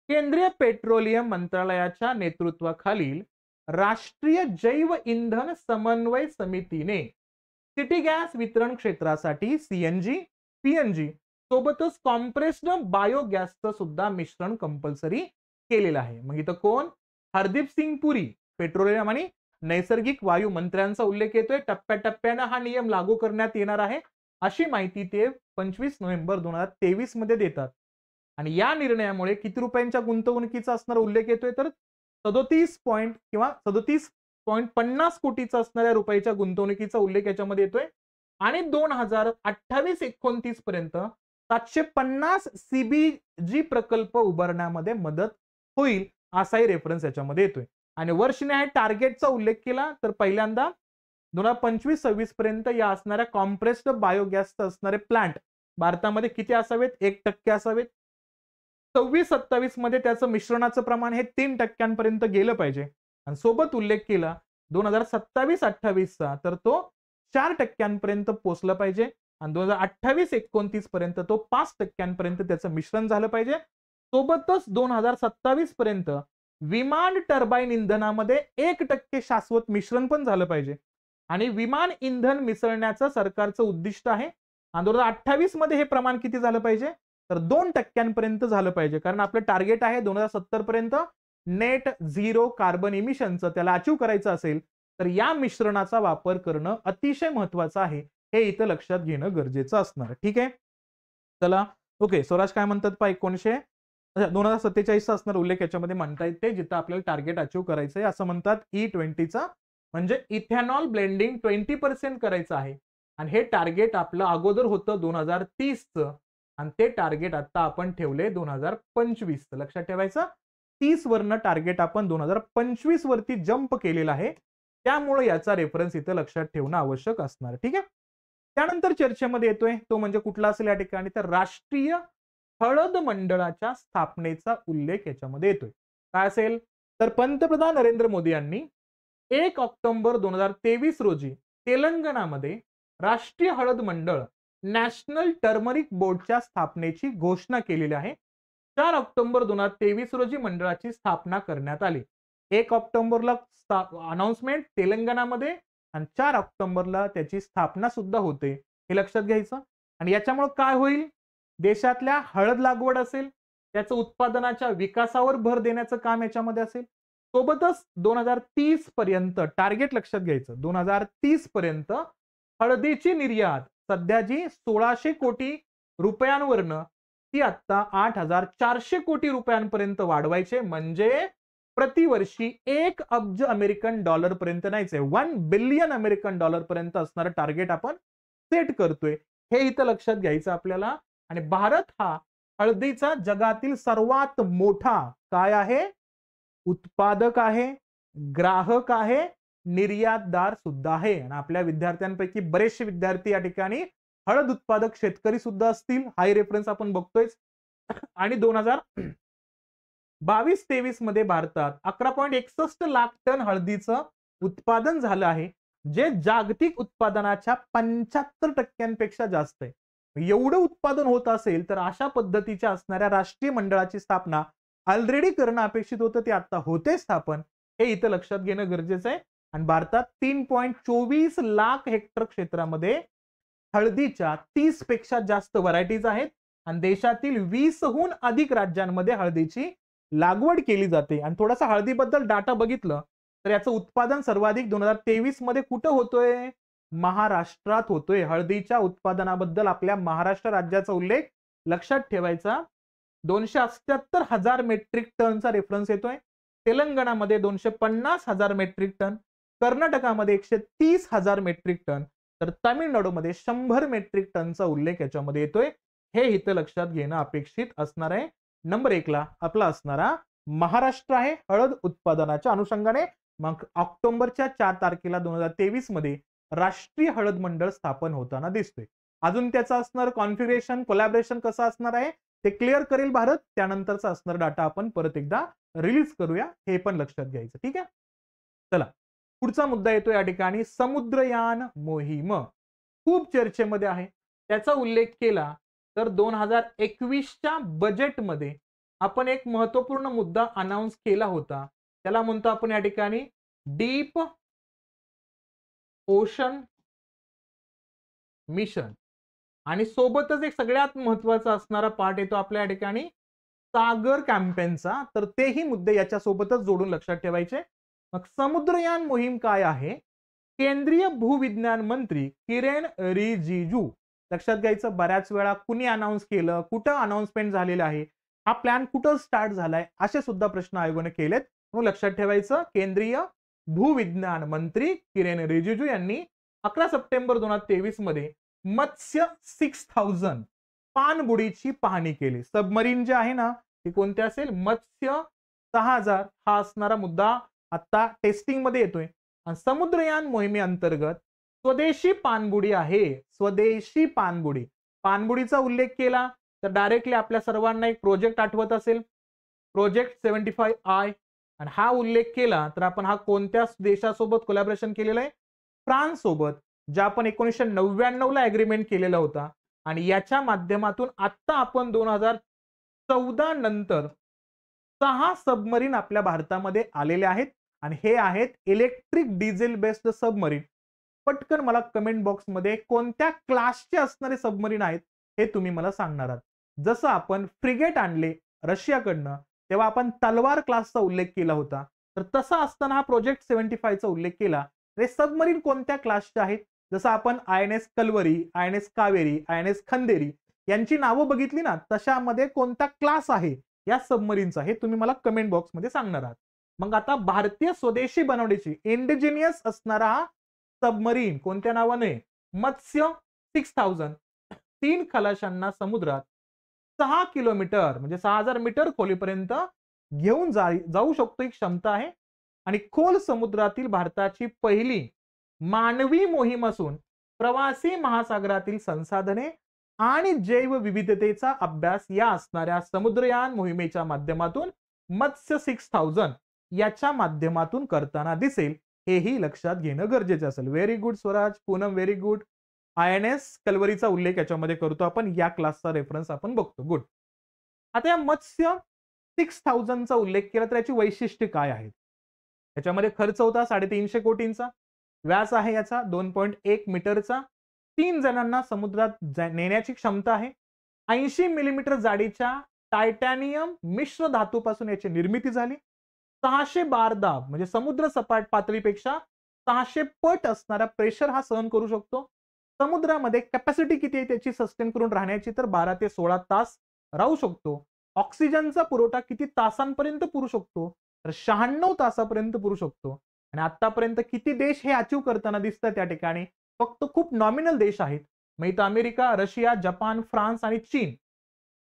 केंद्रीय पेट्रोलियम मंत्रालयाच्या नेतृत्वाखालील राष्ट्रीय जैव इंधन समन्वय समितीने सिटी गॅस वितरण क्षेत्रासाठी CNG, PNG सोबतच कॉम्प्रेस्ड बायोगॅसचं सुद्धा मिश्रण कंपल्सरी केलेलं आहे. मग इथं कोण? हरदीप सिंग पुरी पेट्रोलियम आणि नैसर्गिक वायू मंत्र्यांचा उल्लेख येतोय. टप्प्याटप्प्यानं हा नियम लागू करण्यात येणार आहे अशी माहिती ते 25 नोव्हेंबर 2023 मध्ये देतात. आणि या निर्णयामुळे किती रुपयांच्या गुंतवणुकीचा असणारा उल्लेख येतोय, तर 37.50 कोटीचा असणाऱ्या रुपयाच्या गुंतवणुकीचा उल्लेख याच्यामध्ये येतोय. आणि 2028-29 पर्यंत 750 CBG प्रकल्प उभारण्यामध्ये मदत होईल असाही रेफरन्स याच्यामध्ये येतोय. आणि वर्षनिहाय टार्गेटचा उल्लेख केला तर पहिल्यांदा 2025-26 पर्यंत या असणाऱ्या कॉम्प्रेस्ड बायोगॅसचे असणारे प्लांट भारतामध्ये किती असावेत? 1% असावेत. 26-27 मध्ये त्याचं मिश्रणाचं प्रमाण हे 3% गेलं पाहिजे. आणि सोबत उल्लेख केला 2027-28 चा, तर तो 4% पोहोचला पाहिजे. आणि 2028-29 पर्यंत तो 5% त्याचं मिश्रण झालं पाहिजे. सोबतच 2027 पर्यंत विमान टर्बाईन इंधनामध्ये 1% शाश्वत मिश्रण पण झालं पाहिजे. आणि विमान इंधन मिसळण्याचं सरकारचं उद्दिष्ट आहे. आणि 2028 मध्ये हे प्रमाण किती झालं पाहिजे, तर 2% झालं पाहिजे. कारण आपलं टार्गेट आहे 2070 पर्यंत नेट झिरो कार्बन इमिशनचं, त्याला अचीव करायचं असेल तर या मिश्रणाचा वापर करणं अतिशय महत्वाचं आहे, हे इथं लक्षात घेणं गरजेचं असणार. ठीक आहे, चला ओके. स्वराज काय म्हणतात पहा, 2047चा असणार उल्लेख याच्यामध्ये म्हणता येते, जिथं आपल्याला टार्गेट अचीव्ह करायचंय असं म्हणतात. E20चा म्हणजे इथेनॉल ब्लेंडिंग 20% करायचं आहे आणि हे टार्गेट आपलं अगोदर होतं 2030चं आणि ते टार्गेट आता आपण ठेवले 2025चं. लक्षात ठेवायचं, 30 वरनं टार्गेट आपण 2025 वरती जंप केलेला आहे, त्यामुळे याचा रेफरन्स इथं लक्षात ठेवणं आवश्यक असणार. ठीक आहे, त्यानंतर चर्चेमध्ये येतोय तो म्हणजे कुठला असेल या ठिकाणी, तर राष्ट्रीय हळद मंडळाच्या स्थापनेचा उल्लेख याच्यामध्ये येतोय. काय असेल, तर पंतप्रधान नरेंद्र मोदी यांनी 1 ऑक्टोबर 2023 रोजी तेलंगणामध्ये राष्ट्रीय हळद मंडळ नॅशनल टर्मरिक बोर्डच्या स्थापनेची घोषणा केलेली आहे. 4 ऑक्टोबर 2023 रोजी मंडळाची स्थापना करण्यात आली. 1 ऑक्टोबरला अनाउन्समेंट तेलंगणामध्ये आणि 4 ऑक्टोबरला त्याची स्थापना सुद्धा होते, हे लक्षात घ्यायचं. आणि याच्यामुळे काय होईल, देशातल्या हळद लागवड असेल त्याचं उत्पादनाच्या विकासावर भर देण्याचं काम याच्यामध्ये असेल. सोबतच 2030 पर्यंत टार्गेट लक्षात घ्यायचं, 2030 पर्यंत हळदीची निर्यात सध्या जी 1600 कोटी रुपयांवरनं ती आता 8400 कोटी रुपयांपर्यंत वाढवायचे, म्हणजे प्रतिवर्षी 1 अब्ज अमेरिकन डॉलर पर्यंत नाहीच आहे, 1 बिलियन अमेरिकन डॉलर पर्यंत असणारं टार्गेट आपण सेट करतोय, हे इथं लक्षात घ्यायचं आपल्याला. आणि भारत हा हळदीचा जगातील सर्वात मोठा काय आहे, उत्पादक आहे, ग्राहक आहे, निर्यातदार सुद्धा आहे. आणि आपल्या विद्यार्थ्यांपैकी बरेचसे विद्यार्थी या ठिकाणी हळद उत्पादक शेतकरी सुद्धा असतील, हाय रेफरन्स आपण बघतोय. आणि 2022-23 मध्ये भारतात 11.61 लाख टन हळदीचं उत्पादन झालं आहे, जे जागतिक उत्पादनाच्या 75% जास्त आहे. एवढं उत्पादन होत असेल तर अशा पद्धतीच्या असणाऱ्या राष्ट्रीय मंडळाची स्थापना ऑलरेडी करणं अपेक्षित होतं, ते आता होते स्थापन, हे इथं लक्षात घेणं गरजेचं आहे. आणि भारतात 3.24 लाख हेक्टर क्षेत्रामध्ये हळदीच्या 30 पेक्षा जास्त व्हरायटीज आहेत आणि देशातील 20हून अधिक राज्यांमध्ये हळदीची लागवड केली जाते. आणि थोडासा हळदीबद्दल डाटा बघितलं तर याचं उत्पादन सर्वाधिक 2023 मध्ये कुठं होतोय, महाराष्ट्रात होतोय. हळदीच्या उत्पादनाबद्दल आपल्या महाराष्ट्र राज्याचा उल्लेख लक्षात ठेवायचा. 278,000 मेट्रिक टनचा रेफरन्स येतोय. तेलंगणामध्ये 250,000 मेट्रिक टन, कर्नाटकामध्ये 130,000 मेट्रिक टन, तर तामिळनाडूमध्ये 100 मेट्रिक टनचा उल्लेख याच्यामध्ये येतोय. हे इथं लक्षात घेणं अपेक्षित असणार आहे. नंबर 1 ला आपला असणारा महाराष्ट्र आहे हळद उत्पादनाच्या अनुषंगाने. मग ऑक्टोबरच्या 4 तारखेला 2023 मध्ये राष्ट्रीय हळद मंडळ स्थापन होताना दिसतोय. अजून त्याचं असणार कॉन्फिगरेशन, कोलॅबोरेशन कसं असणार आहे ते क्लिअर करेल भारत. त्यानंतरचा असणार डाटा आपण परत एकदा रिलीज करूया, हे पण लक्षात घ्यायचं. ठीक आहे, चला पुढचा मुद्दा येतो या ठिकाणी, समुद्रयान मोहीम खूप चर्चेमध्ये आहे. त्याचा उल्लेख केला तर 2021च्या बजेटमध्ये आपण एक महत्वपूर्ण मुद्दा अनाउन्स केला होता, त्याला म्हणतो आपण या ठिकाणी डीप ओशन मिशन. आणि सोबतच एक सगळ्यात महत्वाचा असणारा पार्ट येतो आपल्या या ठिकाणी सागर कॅम्पेनचा, तर तेही मुद्दे याच्या सोबतच जोडून लक्षात ठेवायचे. मग समुद्रयान मोहीम काय आहे, केंद्रीय भूविज्ञान मंत्री किरेन रिजिजू, लक्षात घ्यायचं बऱ्याच वेळा कुणी अनाउन्स केलं, कुठं अनाउन्समेंट झालेलं आहे, हा प्लॅन कुठं स्टार्ट झालाय, असे सुद्धा प्रश्न आयोगाने केलेत. म्हणून लक्षात ठेवायचं केंद्रीय भूविज्ञान मंत्री किरेन रिजिजू यांनी 11 सप्टेंबर 2023 मध्ये मत्स्य 6000 पाणबुडीची पाहणी केली. सबमरीन जे आहे ना ते कोणते असेल, मत्स्य 6000 हा असणारा मुद्दा आता टेस्टिंग मध्ये येतोय. आणि समुद्रयान मोहिमेअंतर्गत स्वदेशी पाणबुडी आहे, स्वदेशी पाणबुडी, पाणबुडीचा उल्लेख केला तर डायरेक्टली आपल्या सर्वांना एक प्रोजेक्ट आठवत असेल, प्रोजेक्ट 75I. आणि हा उल्लेख केला तर आपण हा कोणत्या देशासोबत कोलॅबोरेशन केलेलं आहे, फ्रान्स सोबत, ज्या आपण 1999 ला एग्रीमेंट केलेला होता. आणि याच्या माध्यमातून आता आपण 2014 नंतर 6 सबमरीन आपल्या भारतामध्ये आलेले आहेत आणि हे आहेत इलेक्ट्रिक डिझेल बेस्ड सबमरीन. पटकन मला कमेंट बॉक्स मध्ये कोणत्या क्लासचे असणारे सबमरीन आहेत हे तुम्ही मला सांगणार आहात. जसं आपण फ्रिगेट आणले रशियाकडनं तेव्हा आपण तलवार क्लासचा उल्लेख केला होता, तर तसा असताना हा प्रोजेक्ट 75 चा उल्लेख केला. हे सबमरीन कोणत्या क्लासचे आहेत? जसं आपण INS Kalvari, INS Kaveri, INS Khanderi यांची नावं बघितली ना, तशामध्ये कोणता क्लास आहे या सबमरीनचा, हे तुम्ही मला कमेंट बॉक्समध्ये सांगणार आहात. मग आता भारतीय स्वदेशी बनवण्याची इंडिजिनियस असणारा हा सबमरीन कोणत्या नावाने? मत्स्य 6000. 3 खलाशांना समुद्रात 6 किलोमीटर म्हणजे 6000 मीटर खोलीपर्यंत घेऊन जाऊ शकतो ही क्षमता आहे. आणि खोल समुद्रातील भारताची पहिली मानवी मोहीम असून प्रवासी महासागरातील संसाधने आणि जैवविविधतेचा अभ्यास या असणाऱ्या समुद्रयान मोहिमेच्या माध्यमातून मत्स्य 6000 याच्या माध्यमातून करताना दिसेल, हेही लक्षात घेणं गरजेचं असेल. Very good Swaraj, Poonam very good. INS कलवरीचा उल्लेख याच्यामध्ये करतो आपण, या क्लासचा रेफरन्स आपण बघतो. गुड. आता या मत्स्य 6000 चा उल्लेख केला तर याची वैशिष्ट्ये काय आहेत? याच्यामध्ये खर्च होता 350 कोटींचा, व्यास आहे याचा 2.1 मीटरचा, 3 जणांना समुद्रात नेण्याची क्षमता आहे, 80 मिलीमीटर जाडीच्या टायटॅनियम मिश्र धातूपासून याची निर्मिती झाली, 600 बार दाब म्हणजे समुद्र सपाट पातळीपेक्षा 600 पट असणारा प्रेशर हा सहन करू शकतो. समुद्रामध्ये कॅपॅसिटी किती आहे त्याची सस्टेन करून राहण्याची? तर 12 ते 16 तास राहू शकतो. ऑक्सिजनचा पुरवठा किती तासांपर्यंत पुरू शकतो? तर 96 तासापर्यंत पुरू शकतो. आणि आतापर्यंत किती देश हे अचीव करताना दिसतात त्या ठिकाणी? फक्त खूप नॉमिनल देश आहेत. मग इथं अमेरिका, रशिया, जपान, फ्रान्स आणि चीन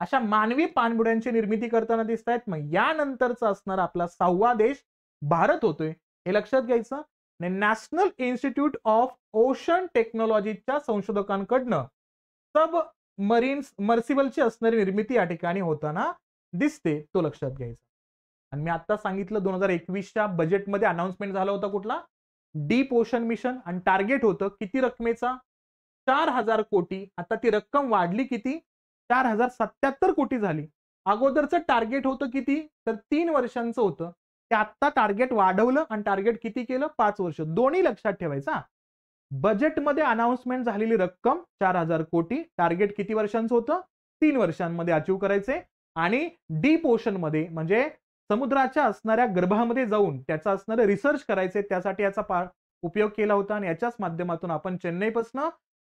अशा मानवी पाणबुड्यांची निर्मिती करताना दिसत आहेत. मग यानंतरचा असणारा आपला 6वा देश भारत होतोय, हे लक्षात घ्यायचं. नॅशनल इन्स्टिट्यूट ऑफ ओशन टेक्नॉलॉजीच्या संशोधकांकडनं सब मर्सिबलची असणारी निर्मिती या ठिकाणी होताना दिसते, तो लक्षात घ्यायचा. आणि मी आता सांगितलं 2021च्या बजेटमध्ये अनाउन्समेंट झाला होता कुठला? Deep ocean mission. आणि टार्गेट होतं किती रकमेचा? 4000 कोटी. आता ती रक्कम वाढली किती? 4077 कोटी झाली. अगोदरचं टार्गेट होतं किती? तर 3 वर्षांचं होतं. ते आता टार्गेट वाढवलं आणि टार्गेट किती केलं? 5 वर्ष. दोन्ही लक्षात ठेवायचा. बजेटमध्ये अनाउन्समेंट झालेली रक्कम 4000 कोटी, टार्गेट किती वर्षांचं होतं? 3 वर्षांमध्ये अचीव करायचे. आणि डीप ओशन मध्ये म्हणजे समुद्राच्या असणाऱ्या गर्भामध्ये जाऊन त्याचा असणारे रिसर्च करायचे, त्यासाठी याचा उपयोग केला होता. आणि याच्याच माध्यमातून आपण चेन्नईपासून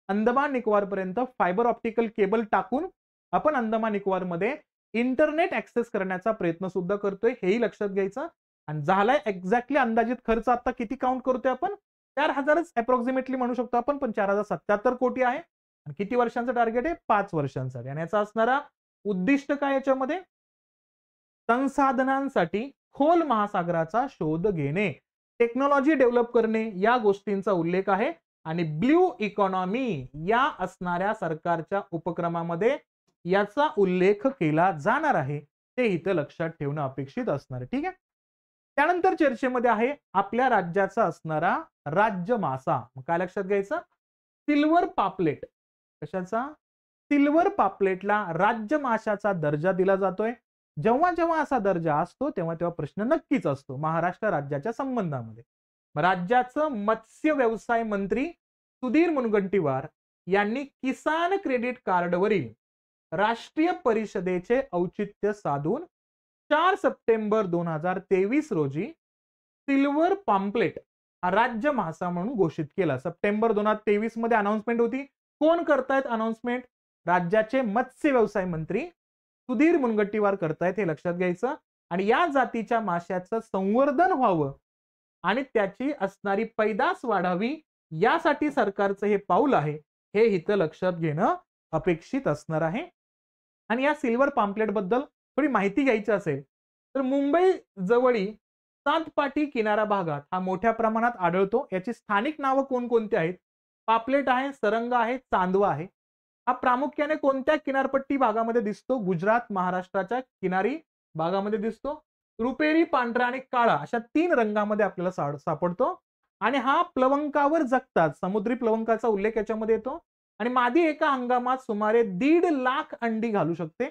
अंदमान निकोबार पर्यंत फायबर ऑप्टिकल केबल टाकून आपण अंदमान निकोबार मध्ये इंटरनेट ऍक्सेस करण्याचा प्रयत्न सुद्धा करतोय, हेही लक्षात घ्यायचं. आणि झालाय एक्झॅक्टली अंदाजित खर्च आता किती काउंट करतोय आपण? 4000च अप्रॉक्सिमेटली म्हणू शकतो आपण, पण 4077 कोटी आहे. आणि किती वर्षांचं टार्गेट आहे? 5 वर्षांसाठी. आणि याचा असणारा उद्दिष्ट काय याच्यामध्ये? संसाधनांसाठी खोल महासागराचा शोध घेणे, टेक्नॉलॉजी डेव्हलप करणे, या गोष्टींचा उल्लेख आहे. आणि ब्ल्यू इकॉनॉमी या असणाऱ्या सरकारच्या उपक्रमामध्ये याचा उल्लेख केला जाणार आहे, ते इथं लक्षात ठेवणं अपेक्षित असणार आहे. ठीक आहे. त्यानंतर चर्चेमध्ये आहे आपल्या राज्याचा असणारा राज्य मासा. काय लक्षात घ्यायचं? सिल्वर पापलेट. कशाचा? सिल्वर पापलेटला राज्य माशाचा दर्जा दिला जातोय. जेव्हा जेव्हा असा दर्जा असतो तेव्हा तेव्हा प्रश्न नक्कीच असतो महाराष्ट्र राज्याच्या संबंधामध्ये. राज्याचं मत्स्य व्यवसाय मंत्री सुधीर मुनगंटीवार यांनी किसान क्रेडिट कार्डवरील राष्ट्रीय परिषदेचे औचित्य साधून 4 सप्टेंबर 2023 रोजी सिल्वर पाम्पलेट हा राज्य मासा म्हणून घोषित केला. सप्टेंबर 2023 मध्ये अनाउन्समेंट होती. कोण करतायत अनाउन्समेंट? राज्याचे मत्स्य व्यवसाय मंत्री सुधीर मुनगंटीवार करतायत, हे लक्षात घ्यायचं. आणि या जातीच्या माशाचं संवर्धन व्हावं आणि त्याची असणारी पैदास वाढावी, यासाठी सरकारचं हे पाऊल आहे, हे इथं लक्षात घेणं अपेक्षित असणार आहे. आणि या सिल्वर पाम्पलेट बद्दल थोडी माहिती घ्यायची असेल तर मुंबई जवळी सातपाटी किनारा भागात हा मोठ्या प्रमाणात आढळतो. याची स्थानिक नावं कोणकोणती आहेत? पापलेट आहे, सरंगा आहे, चांदवा आहे. हा प्रामुख्याने कोणत्या किनारपट्टी भागामध्ये दिसतो? गुजरात, महाराष्ट्राच्या किनारी भागामध्ये दिसतो. रुपेरी, पांढरा आणि काळा अशा 3 रंगामध्ये आपल्याला सापडतो. आणि हा प्लवंकावर जगतात, समुद्री प्लवंकाचा उल्लेख याच्यामध्ये येतो. आणि मादी एका हंगामात सुमारे 1.5 लाख अंडी घालू शकते.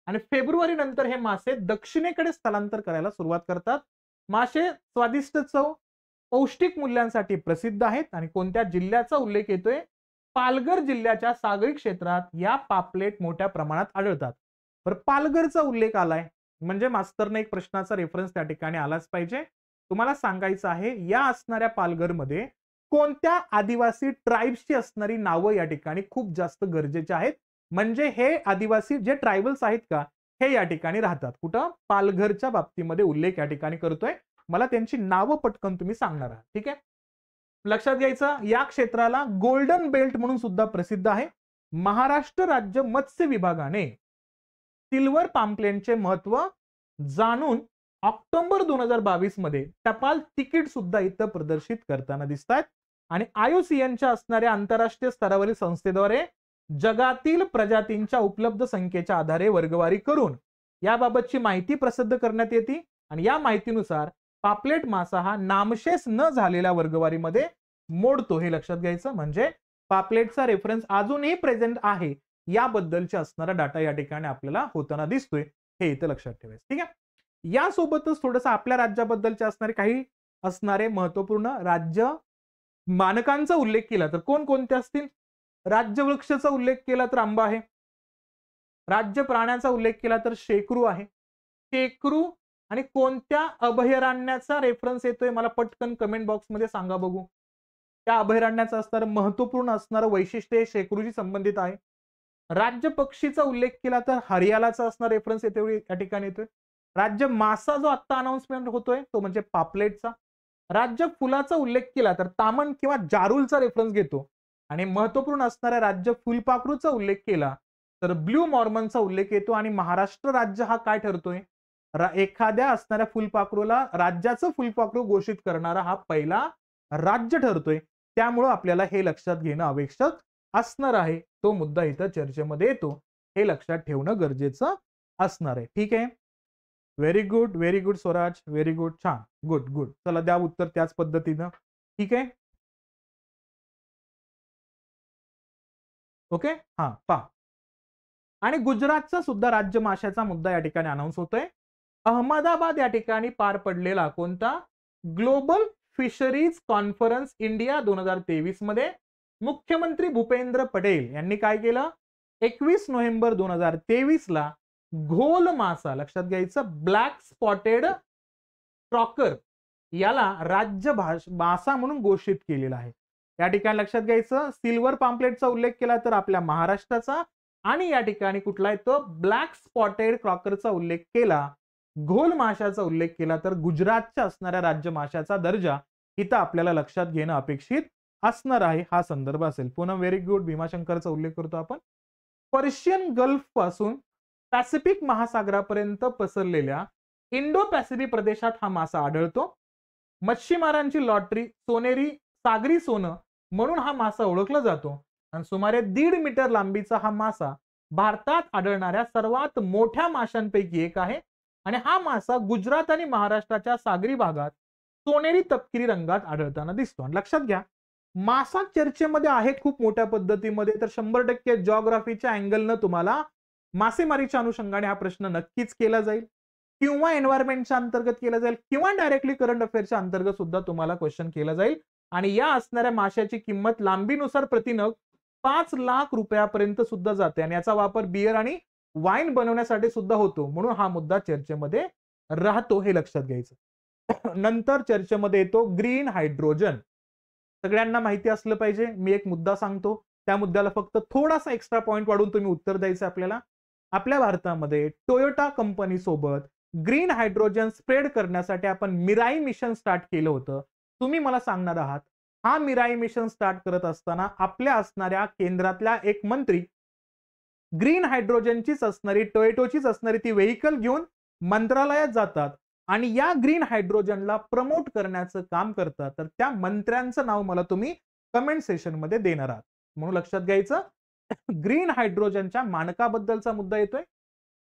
आणि फेब्रुवारी नंतर हे मासे दक्षिणेकडे स्थलांतर करायला सुरुवात करतात. मासे स्वादिष्ट चव, पौष्टिक मूल्यांसाठी प्रसिद्ध आहेत. आणि कोणत्या जिल्ह्याचा उल्लेख येतोय? पालघर जिल्ह्याच्या सागरी क्षेत्रात या पापलेट मोठ्या प्रमाणात आढळतात. तर पालघरचा उल्लेख आलाय म्हणजे मास्तरने एक प्रश्नाचा रेफरन्स त्या ठिकाणी आलाच पाहिजे. तुम्हाला सांगायचं आहे या असणाऱ्या पालघरमध्ये कोणत्या आदिवासी ट्राइब्सची असणारी नावं या ठिकाणी खूप जास्त गरजेचे आहेत, म्हणजे हे आदिवासी जे ट्रायबल्स आहेत का हे या ठिकाणी राहतात. कुठं? पालघरच्या बाबतीमध्ये उल्लेख या ठिकाणी करतोय. मला त्यांची नावं पटकन तुम्ही सांगणार आहात. ठीक आहे, लक्षात घ्यायचं, या क्षेत्राला गोल्डन बेल्ट म्हणून सुद्धा प्रसिद्ध आहे. महाराष्ट्र राज्य मत्स्य विभागाने सिल्वर पाम्पलेटचे महत्व जाणून ऑक्टोबर 2022 मध्ये टपाल तिकीट सुद्धा इथं प्रदर्शित करताना दिसतात. आणि IUCNच्या असणाऱ्या आंतरराष्ट्रीय स्तरावरील संस्थेद्वारे जगातील प्रजातींच्या उपलब्ध संख्येच्या आधारे वर्गवारी करून याबाबतची माहिती प्रसिद्ध करण्यात येते. आणि या माहितीनुसार पापलेट मासा हा नामशेष न झालेल्या वर्गवारीमध्ये मोडतो, हे लक्षात घ्यायचं. म्हणजे पापलेटचा रेफरन्स अजूनही प्रेझेंट आहे याबद्दलचे असणारा डाटा या ठिकाणी आपल्याला होताना दिसतोय, हे इथं लक्षात ठेवायचं. ठीक आहे, यासोबतच थोडंसं आपल्या राज्याबद्दलचे असणारे काही असणारे महत्वपूर्ण राज्य मानकांचा उल्लेख केला तर कोणकोणते असतील? राज्य वृक्षाचा उल्लेख केला तर आंबा आहे. राज्य प्राण्याचा उल्लेख केला तर शेकरू आहे. शेकरू आणि कोणत्या अभयारण्याचा रेफरन्स येतोय मला पटकन कमेंट बॉक्स मध्ये सांगा बघू. त्या अभयारण्याचं असणारं महत्वपूर्ण असणारं वैशिष्ट्य शेकरूशी संबंधित आहे. राज्य पक्षीचा उल्लेख केला तर हरियालाचा असणारा रेफरन्स येतोय या ठिकाणी येतोय. राज्य मासा जो आता अनाउन्समेंट होतोय तो म्हणजे पापलेटचा. राज्य फुलाचा उल्लेख केला तर तामण किंवा जारूलचा रेफरन्स घेतो. आणि महत्वपूर्ण असणाऱ्या राज्य फुलपाखरूचा उल्लेख केला तर ब्ल्यू मॉर्मनचा उल्लेख येतो. आणि महाराष्ट्र राज्य हा काय ठरतोय? एखाद्या असणाऱ्या फुलपाखरूला राज्याचं फुलपाखरू घोषित करणारा हा पहिला राज्य ठरतोय. त्यामुळं आपल्याला हे लक्षात घेणं आवश्यक असणार आहे. तो मुद्दा इथं चर्चेमध्ये येतो, हे लक्षात ठेवणं गरजेचं असणार आहे. ठीक आहे, very good Swaraj, very good, छान, गुड. चला द्या उत्तर त्याच पद्धतीनं. ठीक आहे, ओके, हा पहा. आणि गुजरातचा सुद्धा राज्य माशाचा मुद्दा या ठिकाणी अनाउन्स होतोय. अहमदाबाद या ठिकाणी पार पडलेला कोणता? ग्लोबल फिशरीज कॉन्फरन्स इंडिया 2023 मध्ये मुख्यमंत्री भूपेंद्र पटेल यांनी काय केलं? 21 नोव्हेंबर 2023 ला घोल मासा, लक्षात घ्यायचं, ब्लॅक स्पॉटेड क्रॉकर याला राज्य मासा म्हणून घोषित केलेला आहे. या ठिकाणी लक्षात घ्यायचं, सिल्वर पाम्पलेटचा उल्लेख केला तर आपल्या महाराष्ट्राचा, आणि या ठिकाणी कुठला आहे तो ब्लॅक स्पॉटेड क्रॉकरचा उल्लेख केला, घोल माशाचा उल्लेख केला तर गुजरातच्या असणाऱ्या राज्य माशाचा दर्जा इथं आपल्याला लक्षात घेणं अपेक्षित असणार आहे, हा संदर्भ असेल. पुन्हा व्हेरी गुड, भीमाशंकरचा उल्लेख करतो आपण. पर्शियन गल्फ पासून पॅसिफिक महासागरापर्यंत पसरलेल्या इंडो पॅसिफिक प्रदेशात हा मासा आढळतो. मच्छीमारांची लॉटरी सोनेरी सागरी सोनं म्हणून हा मासा ओळखला जातो. आणि सुमारे 1.5 मीटर लांबीचा हा मासा भारतात आढळणाऱ्या सर्वात मोठ्या माशांपैकी एक आहे. आणि हा मासा गुजरात आणि महाराष्ट्राच्या सागरी भागात सोनेरी तपकिरी रंगात आढळताना दिसतो. आणि लक्षात घ्या, मासा चर्चेमध्ये आहे खूप मोठ्या पद्धतीमध्ये, तर 100% जिओग्राफीच्या अँगलनं तुम्हाला मासेमारीच्या अनुषंगाने हा प्रश्न नक्कीच केला जाईल, किंवा एन्व्हायरमेंटच्या अंतर्गत केला जाईल, किंवा डायरेक्टली करंट अफेअरच्या अंतर्गत सुद्धा तुम्हाला क्वेश्चन केला जाईल. आणि या असणाऱ्या माशाची किंमत लांबीनुसार प्रतिनग 5 लाख रुपयापर्यंत सुद्धा जाते. आणि याचा वापर बियर आणि वाईन बनवण्यासाठी सुद्धा होतो, म्हणून हा मुद्दा चर्चेमध्ये राहतो, हे लक्षात घ्यायचं. नंतर चर्चेमध्ये येतो ग्रीन हायड्रोजन. सगळ्यांना माहिती असलं पाहिजे. मी एक मुद्दा सांगतो, त्या मुद्द्याला फक्त थोडासा एक्स्ट्रा पॉइंट वाढून तुम्ही उत्तर द्यायचं आपल्याला. आपल्या भारतामध्ये टोयोटा कंपनी सोबत ग्रीन हायड्रोजन स्प्रेड करण्यासाठी आपण मिराई मिशन स्टार्ट केलं होतं. तुम्ही मला सांगणार आहात, हा मिराई मिशन स्टार्ट करत असताना आपल्या असणाऱ्या केंद्रातल्या एक मंत्री ग्रीन हायड्रोजनचीच असणारी, टोयोटोचीच असणारी ती व्हेइकल घेऊन मंत्रालयात जातात आणि या ग्रीन हायड्रोजनला प्रमोट करण्याचं काम करतात. तर त्या मंत्र्यांचं नाव मला तुम्ही कमेंट सेशन मध्ये देणार आहात, म्हणून लक्षात घ्यायचं. ग्रीन हायड्रोजनच्या मानकाबद्दलचा मुद्दा येतोय.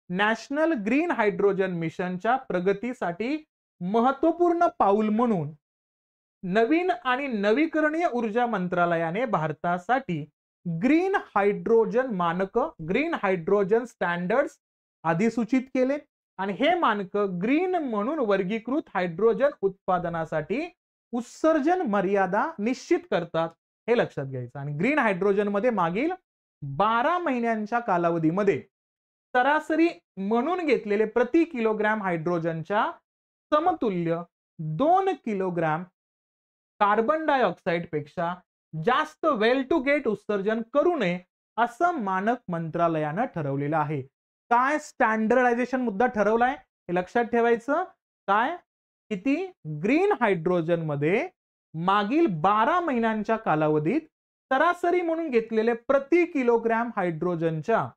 नॅशनल ग्रीन हायड्रोजन मिशनच्या प्रगतीसाठी महत्वपूर्ण पाऊल म्हणून नवीन आणि नवीकरणीय ऊर्जा मंत्रालयाने भारतासाठी ग्रीन हायड्रोजन मानक, ग्रीन हायड्रोजन स्टँडर्ड्स अधिसूचित केले. आणि हे मानक ग्रीन म्हणून वर्गीकृत हायड्रोजन उत्पादनासाठी उत्सर्जन मर्यादा निश्चित करतात, हे लक्षात घ्यायचं. आणि ग्रीन हायड्रोजन मध्ये मागील 12 महिन्यांच्या कालावधीमध्ये सरासरी म्हणून घेतलेले प्रति किलोग्रॅम हायड्रोजनच्या समतुल्य 2 किलोग्रॅम कार्बन डायऑक्साईड पेक्षा जास्त वेल टू गेट उत्सर्जन करू नये असं मानक मंत्रालयानं ठरवलेलं आहे. काय स्टँडर्डायझेशन मुद्दा ठरवलाय हे लक्षात ठेवायचं. काय किती ग्रीन हायड्रोजन मध्ये मागील 12 महिन्यांच्या कालावधीत सरासरी म्हणून घेतलेले प्रति किलोग्रॅम हायड्रोजनच्या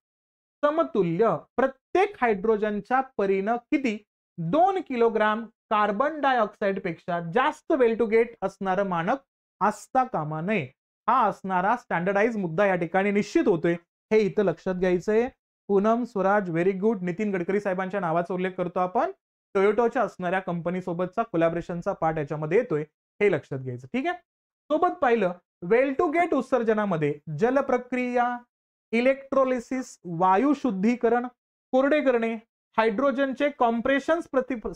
समतुल्य प्रत्येक हायड्रोजनच्या परीनं किती 2 किलोग्राम कार्बन डायऑक्साईड पेक्षा जास्त वेल टू गेट असणारं मानक असता कामा नये. हा असणारा स्टँडर्डाइज मुद्दा या ठिकाणी निश्चित होतोय. हे इथं लक्षात घ्यायचंय. Poonam Swaraj very good. नितीन गडकरी साहेबांच्या नावाचा उल्लेख करतो आपण. टोयोटोच्या असणाऱ्या कंपनी सोबतचा कोलॅबोरेशनचा पार्ट याच्यामध्ये येतोय. हे लक्षात घ्यायचं. ठीक आहे. सोबत पाहिलं वेल टू गेट उत्सर्जनामध्ये जल प्रक्रिया, इलेक्ट्रोलिसिस, वायू शुद्धीकरण, कोरडे करणे, हायड्रोजनचे कॉम्प्रेशन्स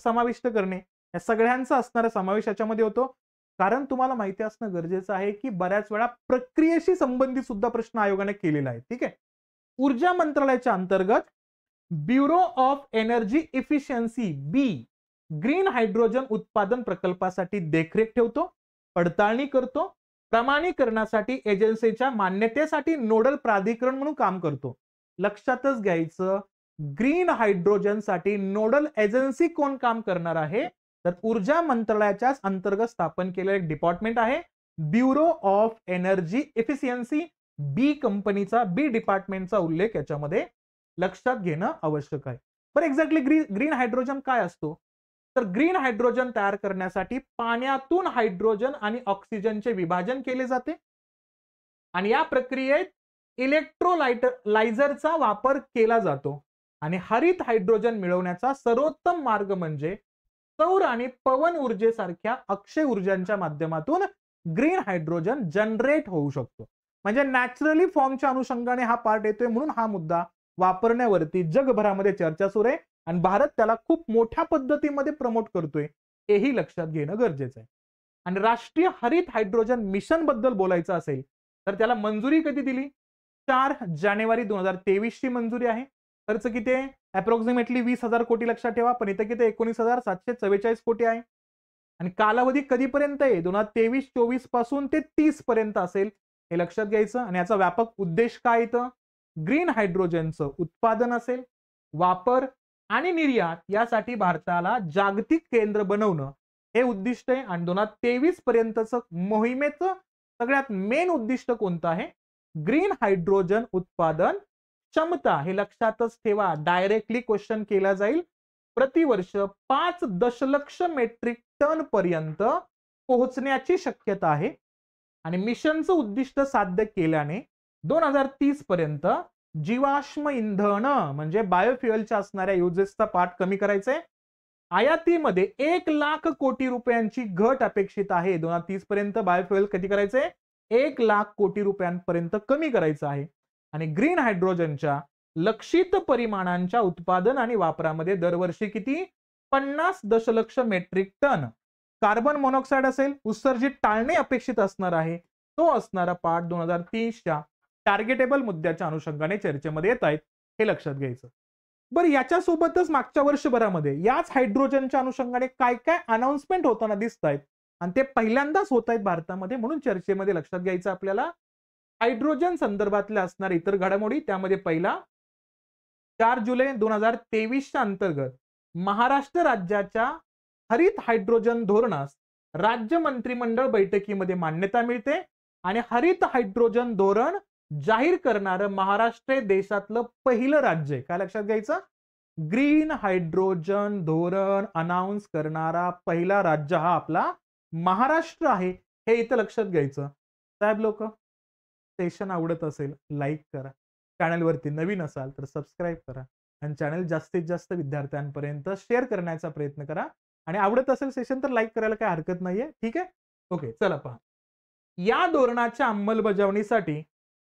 समाविष्ट करणे या सगळ्यांचा असणारा समावेश याच्यामध्ये होतो. कारण तुम्हाला माहिती असणं गरजेचं आहे की बऱ्याच वेळा प्रक्रियेशी संबंधित सुद्धा प्रश्न आयोगाने केलेला आहे. ठीक आहे. ऊर्जा मंत्रालयाच्या अंतर्गत bureau of energy efficiency B green hydrogen उत्पादन प्रकल्पासाठी देखरेख ठेवतो, पडताळणी करतो, प्रमाणीकरणासाठी एजन्सीच्या मान्यतेसाठी नोडल प्राधिकरण म्हणून काम करतो. लक्षातच घ्यायचं ग्रीन हायड्रोजन साठी नोडल एजन्सी कोण काम करणार आहे तर ऊर्जा मंत्रालयाच्या अंतर्गत स्थापन केलेलं एक डिपार्टमेंट आहे ब्युरो ऑफ एनर्जी इफिशियन्सी. बी कंपनीचा बी डिपार्टमेंटचा उल्लेख याच्यामध्ये लक्षात घेणं आवश्यक आहे. बरं एक्झॅक्टली ग्रीन हायड्रोजन काय असतो तर ग्रीन हायड्रोजन तयार करण्यासाठी पाण्यातून हायड्रोजन आणि ऑक्सिजनचे विभाजन केले जाते आणि या प्रक्रियेत इलेक्ट्रोलायझरचा वापर केला जातो आणि हरित हायड्रोजन मिळवण्याचा सर्वोत्तम मार्ग म्हणजे सौर आणि पवन ऊर्जेसारख्या अक्षय ऊर्जांच्या माध्यमातून ग्रीन हायड्रोजन जनरेट होऊ शकतो. म्हणजे नॅचरली फॉर्मच्या अनुषंगाने हा पार्ट येतोय म्हणून हा मुद्दा वापरण्यावरती जगभरामध्ये चर्चा सुरू आहे आणि भारत त्याला खूप मोठ्या पद्धतीमध्ये प्रमोट करतोय हेही लक्षात घेणं गरजेचं आहे. आणि राष्ट्रीय हरित हायड्रोजन मिशन बद्दल बोलायचं असेल तर त्याला मंजुरी कधी दिली 4 जानेवारी 2023 ची मंजुरी आहे. खर्च किती आहे अप्रॉक्सिमेटली 20,000 कोटी लक्षात ठेवा पण इथं किती 19,744 कोटी आहे. आणि कालावधी कधीपर्यंत आहे 2023-24 पासून ते 30 पर्यंत असेल हे लक्षात घ्यायचं. आणि याचा व्यापक उद्देश काय इथं ग्रीन हायड्रोजनचं उत्पादन असेल, वापर आणि निर्यात यासाठी भारताला जागतिक केंद्र बनवणं हे उद्दिष्ट आहे. आणि 2023 पर्यंतचं मोहिमेचं सगळ्यात मेन उद्दिष्ट कोणतं आहे ग्रीन हायड्रोजन उत्पादन क्षमता. हे लक्षातच ठेवा डायरेक्टली क्वेश्चन केला जाईल. प्रतिवर्ष 5 दशलक्ष मेट्रिक टन पर्यंत पोहोचण्याची शक्यता आहे आणि मिशनचं उद्दिष्ट साध्य केल्याने 2030 पर्यंत जीवाश्म इंधन म्हणजे बायोफ्युएलच्या असणाऱ्या युजेसचा पार्ट कमी करायचा आहे. आयातीमध्ये 1,00,000 कोटी रुपयांची घट अपेक्षित आहे. 2030 पर्यंत बायोफ्युएल किती करायचंय 1,00,000 कोटी रुपयांपर्यंत कमी करायचं आहे. आणि ग्रीन हायड्रोजनच्या लक्षित परिमाणांच्या उत्पादन आणि वापरामध्ये दरवर्षी किती 50 दशलक्ष मेट्रिक टन कार्बन मोनॉक्साईड असेल उत्सर्जित टाळणे अपेक्षित असणार आहे. तो असणारा पार्ट 2030च्या टार्गेटेबल मुद्द्याच्या अनुषंगाने चर्चेमध्ये येत आहेत हे लक्षात घ्यायचं. बरं याच्यासोबतच मागच्या वर्षभरामध्ये याच हायड्रोजनच्या अनुषंगाने काय काय अनाउन्समेंट होताना दिसत आहेत आणि ते पहिल्यांदाच होत आहेत भारतामध्ये म्हणून चर्चेमध्ये लक्षात घ्यायचं आपल्याला. हायड्रोजन संदर्भातल्या असणाऱ्या इतर घडामोडी त्यामध्ये पहिला 4 जुलै 2023च्या अंतर्गत महाराष्ट्र राज्याच्या हरित हायड्रोजन धोरणास राज्य मंत्रिमंडळ बैठकीमध्ये मान्यता मिळते आणि हरित हायड्रोजन धोरण जाहीर करणारं महाराष्ट्र देशातलं पहिलं राज्य आहे. काय लक्षात घ्यायचं ग्रीन हायड्रोजन धोरण अनाउन्स करणारा पहिला राज्य हा आपला महाराष्ट्र आहे हे इथं लक्षात घ्यायचं. साहेब लोक सेशन आवडत असेल लाईक करा, चॅनलवरती नवीन असाल तर सबस्क्राईब करा आणि चॅनल जास्तीत जास्त विद्यार्थ्यांपर्यंत शेअर करण्याचा प्रयत्न करा. आणि आवडत असेल सेशन तर लाईक करायला काही हरकत नाहीये. ठीक आहे. ओके चला पहा. या धोरणाच्या अंमलबजावणीसाठी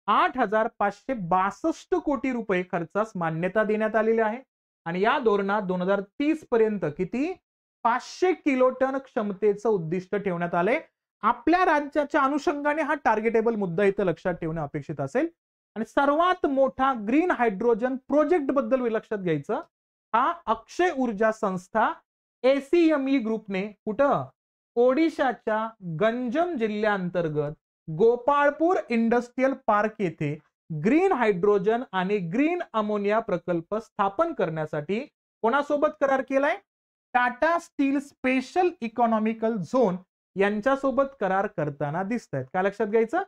8,562 कोटी रुपये खर्चास मान्यता देण्यात आलेली आहे आणि या धोरणात 2030 पर्यंत किती 500 किलोटन क्षमतेचं उद्दिष्ट ठेवण्यात आले. आपल्या राज्याच्या अनुषंगाने हा टार्गेटेबल मुद्दा इथं लक्षात ठेवणं अपेक्षित असेल. आणि सर्वात मोठा ग्रीन हायड्रोजन प्रोजेक्ट बद्दल लक्षात घ्यायचं हा अक्षय ऊर्जा संस्था ACME ग्रुपने कुठं ओडिशाच्या गंजम जिल्ह्याअंतर्गत गोपाळपूर इंडस्ट्रियल पार्क येथे ग्रीन हायड्रोजन आणि ग्रीन अमोनिया प्रकल्प स्थापन करण्यासाठी कोणासोबत करार केलाय? Tata steel special economical zone यांच्यासोबत करार करताना दिसत आहेत. काय लक्षात घ्यायचं?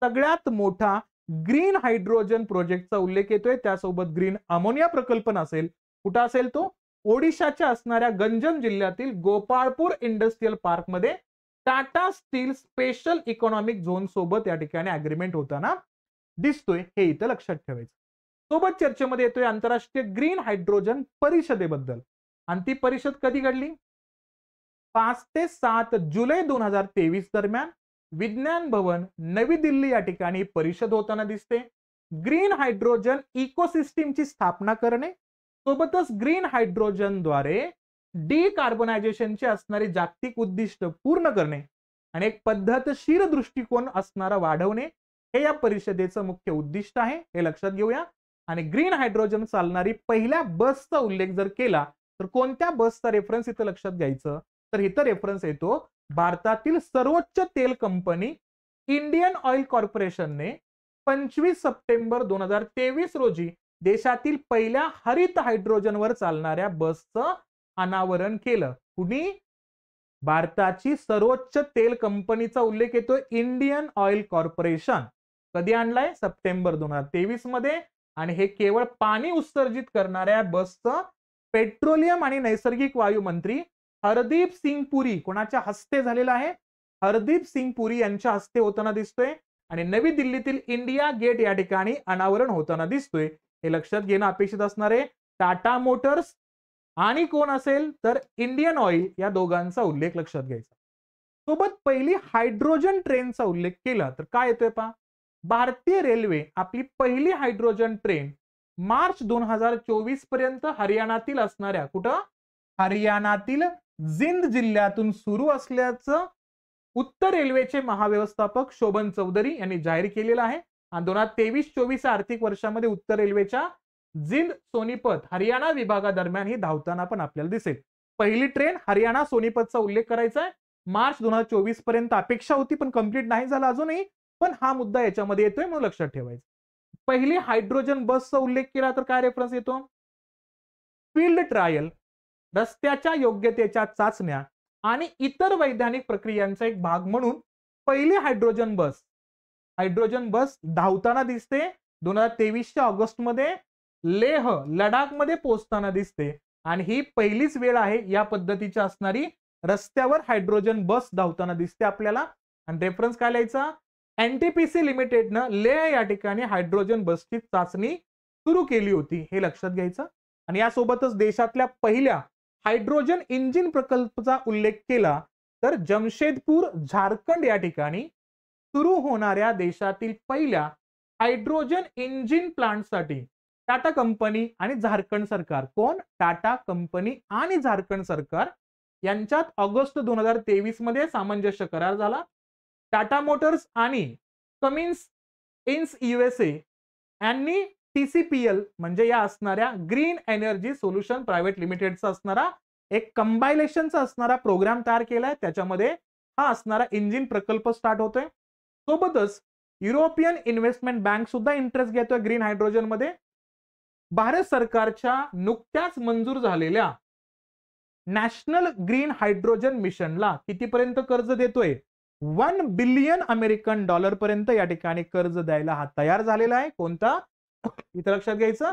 सगळ्यात मोठा ग्रीन हायड्रोजन प्रोजेक्टचा उल्लेख येतोय, त्यासोबत ग्रीन अमोनिया प्रकल्प नसेल. कुठं असेल तो? ओडिशाच्या असणाऱ्या गंजम जिल्ह्यातील गोपाळपूर इंडस्ट्रियल पार्क मध्ये Tata steel special economic zone सोबत या ठिकाणी अग्रीमेंट होताना दिसतोय, हे इथं लक्षात ठेवायचं. सोबत चर्चेमध्ये येतोय आंतरराष्ट्रीय ग्रीन हायड्रोजन परिषदेबद्दल. आणि ती परिषद कधी घडली? 5 ते 7 जुलै 2023 दरम्यान विज्ञान भवन नवी दिल्ली या ठिकाणी परिषद होताना दिसते. ग्रीन हायड्रोजन इकोसिस्टीमची स्थापना करणे, सोबतच ग्रीन हायड्रोजनद्वारे डिकार्बनायझेशनची असणारी जागतिक उद्दिष्ट पूर्ण करणे आणि एक पद्धतशीर दृष्टिकोन असणारा वाढवणे हे या परिषदेचं मुख्य उद्दिष्ट आहे, हे लक्षात घेऊया. आणि ग्रीन हायड्रोजन चालणारी पहिल्या बसचा उल्लेख जर केला तर कोणत्या बसचा रेफरन्स इथं लक्षात घ्यायचं? तर इथं रेफरन्स येतो भारतातील सर्वोच्च तेल कंपनी इंडियन ऑइल कॉर्पोरेशनने 25 सप्टेंबर 2023 रोजी देशातील पहिल्या हरित हायड्रोजनवर चालणाऱ्या बसचं अनावरण केलं. कुणी? भारताची सर्वोच्च तेल कंपनीचा उल्लेख येतो इंडियन ऑइल कॉर्पोरेशन. कधी आणलाय? सप्टेंबर 2023 मध्ये. आणि हे केवळ पाणी उत्सर्जित करणाऱ्या बसचं पेट्रोलियम आणि नैसर्गिक वायू मंत्री हरदीप सिंग पुरी कोणाच्या हस्ते झालेला आहे? हरदीप सिंग पुरी यांच्या हस्ते होताना दिसतोय. आणि नवी दिल्लीतील इंडिया गेट या ठिकाणी अनावरण होताना दिसतोय. हे लक्षात घेणं अपेक्षित असणारे टाटा मोटर्स आणि कोण असेल तर इंडियन ऑइल या दोघांचा उल्लेख लक्षात घ्यायचा. सोबत पहिली हायड्रोजन ट्रेनचा उल्लेख केला तर काय येतोय पहा. भारतीय रेल्वे आपली पहिली हायड्रोजन ट्रेन मार्च 2024 पर्यंत हरियाणातील असणाऱ्या कुठं? हरियाणातील जिंद जिल्ह्यातून सुरू असल्याचं उत्तर रेल्वेचे महाव्यवस्थापक शोभन चौधरी यांनी जाहीर केलेलं आहे. आणि 2023-24 आर्थिक वर्षामध्ये उत्तर रेल्वेच्या जिंद सोनीपत हरियाणा विभागादरम्यान ही धावताना पण आपल्याला दिसेल. पहिली ट्रेन हरियाणा सोनीपतचा उल्लेख करायचा आहे. मार्च 2024 पर्यंत अपेक्षा होती पण कंप्लीट नाही झाला अजूनही, पण हा मुद्दा याच्यामध्ये येतोय म्हणून लक्षात ठेवायचं. पहिली हायड्रोजन बसचा उल्लेख केला तर काय रेफरन्स येतो? फील्ड ट्रायल, रस्त्याच्या योग्यतेच्या चाचण्या आणि इतर वैज्ञानिक प्रक्रियांचा एक भाग म्हणून पहिली हायड्रोजन बस धावताना दिसते. 2023च्या ऑगस्ट मध्ये लेह लडाख मध्ये पोहोचताना दिसते. आणि ही पहिलीच वेळ आहे या पद्धतीची असणारी रस्त्यावर हायड्रोजन बस धावताना दिसते आपल्याला. आणि रेफरन्स काय लिहायचा? एनटीपीसी लिमिटेडनं लेह या ठिकाणी हायड्रोजन बसची चाचणी सुरू केली होती, हे लक्षात घ्यायचं. आणि यासोबतच देशातल्या पहिल्या हायड्रोजन इंजिन प्रकल्पाचा उल्लेख केला तर जमशेदपूर झारखंड या ठिकाणी सुरू होणाऱ्या देशातील पहिल्या हायड्रोजन इंजिन प्लांटसाठी टाटा कंपनी आणि झारखंड सरकार, कोण? टाटा कंपनी आणि झारखंड सरकार यांच्यात ऑगस्ट 2023 मध्ये सामंजस्य करार झाला. टाटा मोटर्स आणि कमिन्स इन्स यूएसए यांनी TCPL म्हणजे या असणाऱ्या ग्रीन एनर्जी सोल्युशन प्रायव्हेट लिमिटेडचा असणारा एक कंबायलेशनचा असणारा प्रोग्राम तयार केलाय. त्याच्यामध्ये हा असणारा इंजिन प्रकल्प स्टार्ट होतोय. सोबतच युरोपियन इन्व्हेस्टमेंट बँक सुद्धा इंटरेस्ट घेतोय ग्रीन हायड्रोजन मध्ये. भारत सरकारच्या नुकत्याच मंजूर झालेल्या नॅशनल ग्रीन हायड्रोजन मिशनला कितीपर्यंत कर्ज देतोय? $1 बिलियन अमेरिकन डॉलर पर्यंत या ठिकाणी कर्ज द्यायला हा तयार झालेला आहे. कोणता? इथं लक्षात घ्यायचं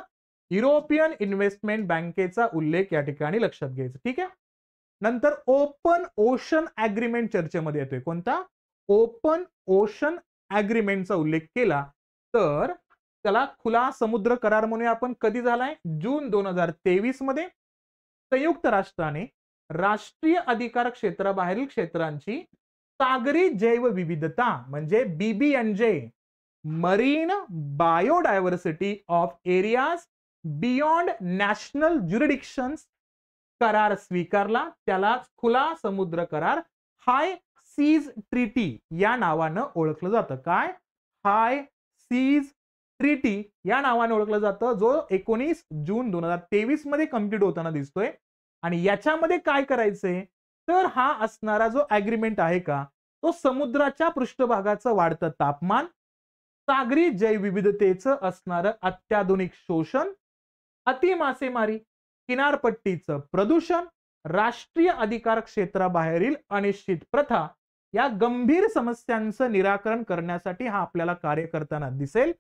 युरोपियन इन्व्हेस्टमेंट बँकेचा उल्लेख या ठिकाणी लक्षात घ्यायचा. ठीक आहे. नंतर ओपन ओशन अग्रीमेंट चर्चेमध्ये येतोय. कोणता? ओपन ओशन अग्रीमेंटचा उल्लेख केला तर त्याला खुला समुद्र करार म्हणून आपण कधी झालाय? जून 2023 मध्ये. संयुक्त राष्ट्राने राष्ट्रीय अधिकार क्षेत्राबाहेरील क्षेत्रांची सागरी जैवविविधता म्हणजे BBNJ marine biodiversity of areas beyond national jurisdictions करार स्वीकारला. त्याला खुला समुद्र करार हाय सीज ट्रीटी या नावानं ओळखलं जातं. काय? हाय सीज ट्रीटी या नावाने ओळखलं जातं, जो 19 जून 2023 मध्ये कंप्लीट होताना दिसतोय. आणि याच्यामध्ये काय करायचंय? तर हा असणारा जो ऍग्रीमेंट आहे का, तो समुद्राच्या पृष्ठभागाचं वाढतं तापमान, सागरी जैवविविधतेचं असणारं अत्याधुनिक शोषण, अति मासेमारी, किनारपट्टीचं प्रदूषण, राष्ट्रीय अधिकार क्षेत्राबाहेरील अनिश्चित प्रथा या गंभीर समस्यांचं निराकरण करण्यासाठी हा आपल्याला कार्य करताना दिसेल.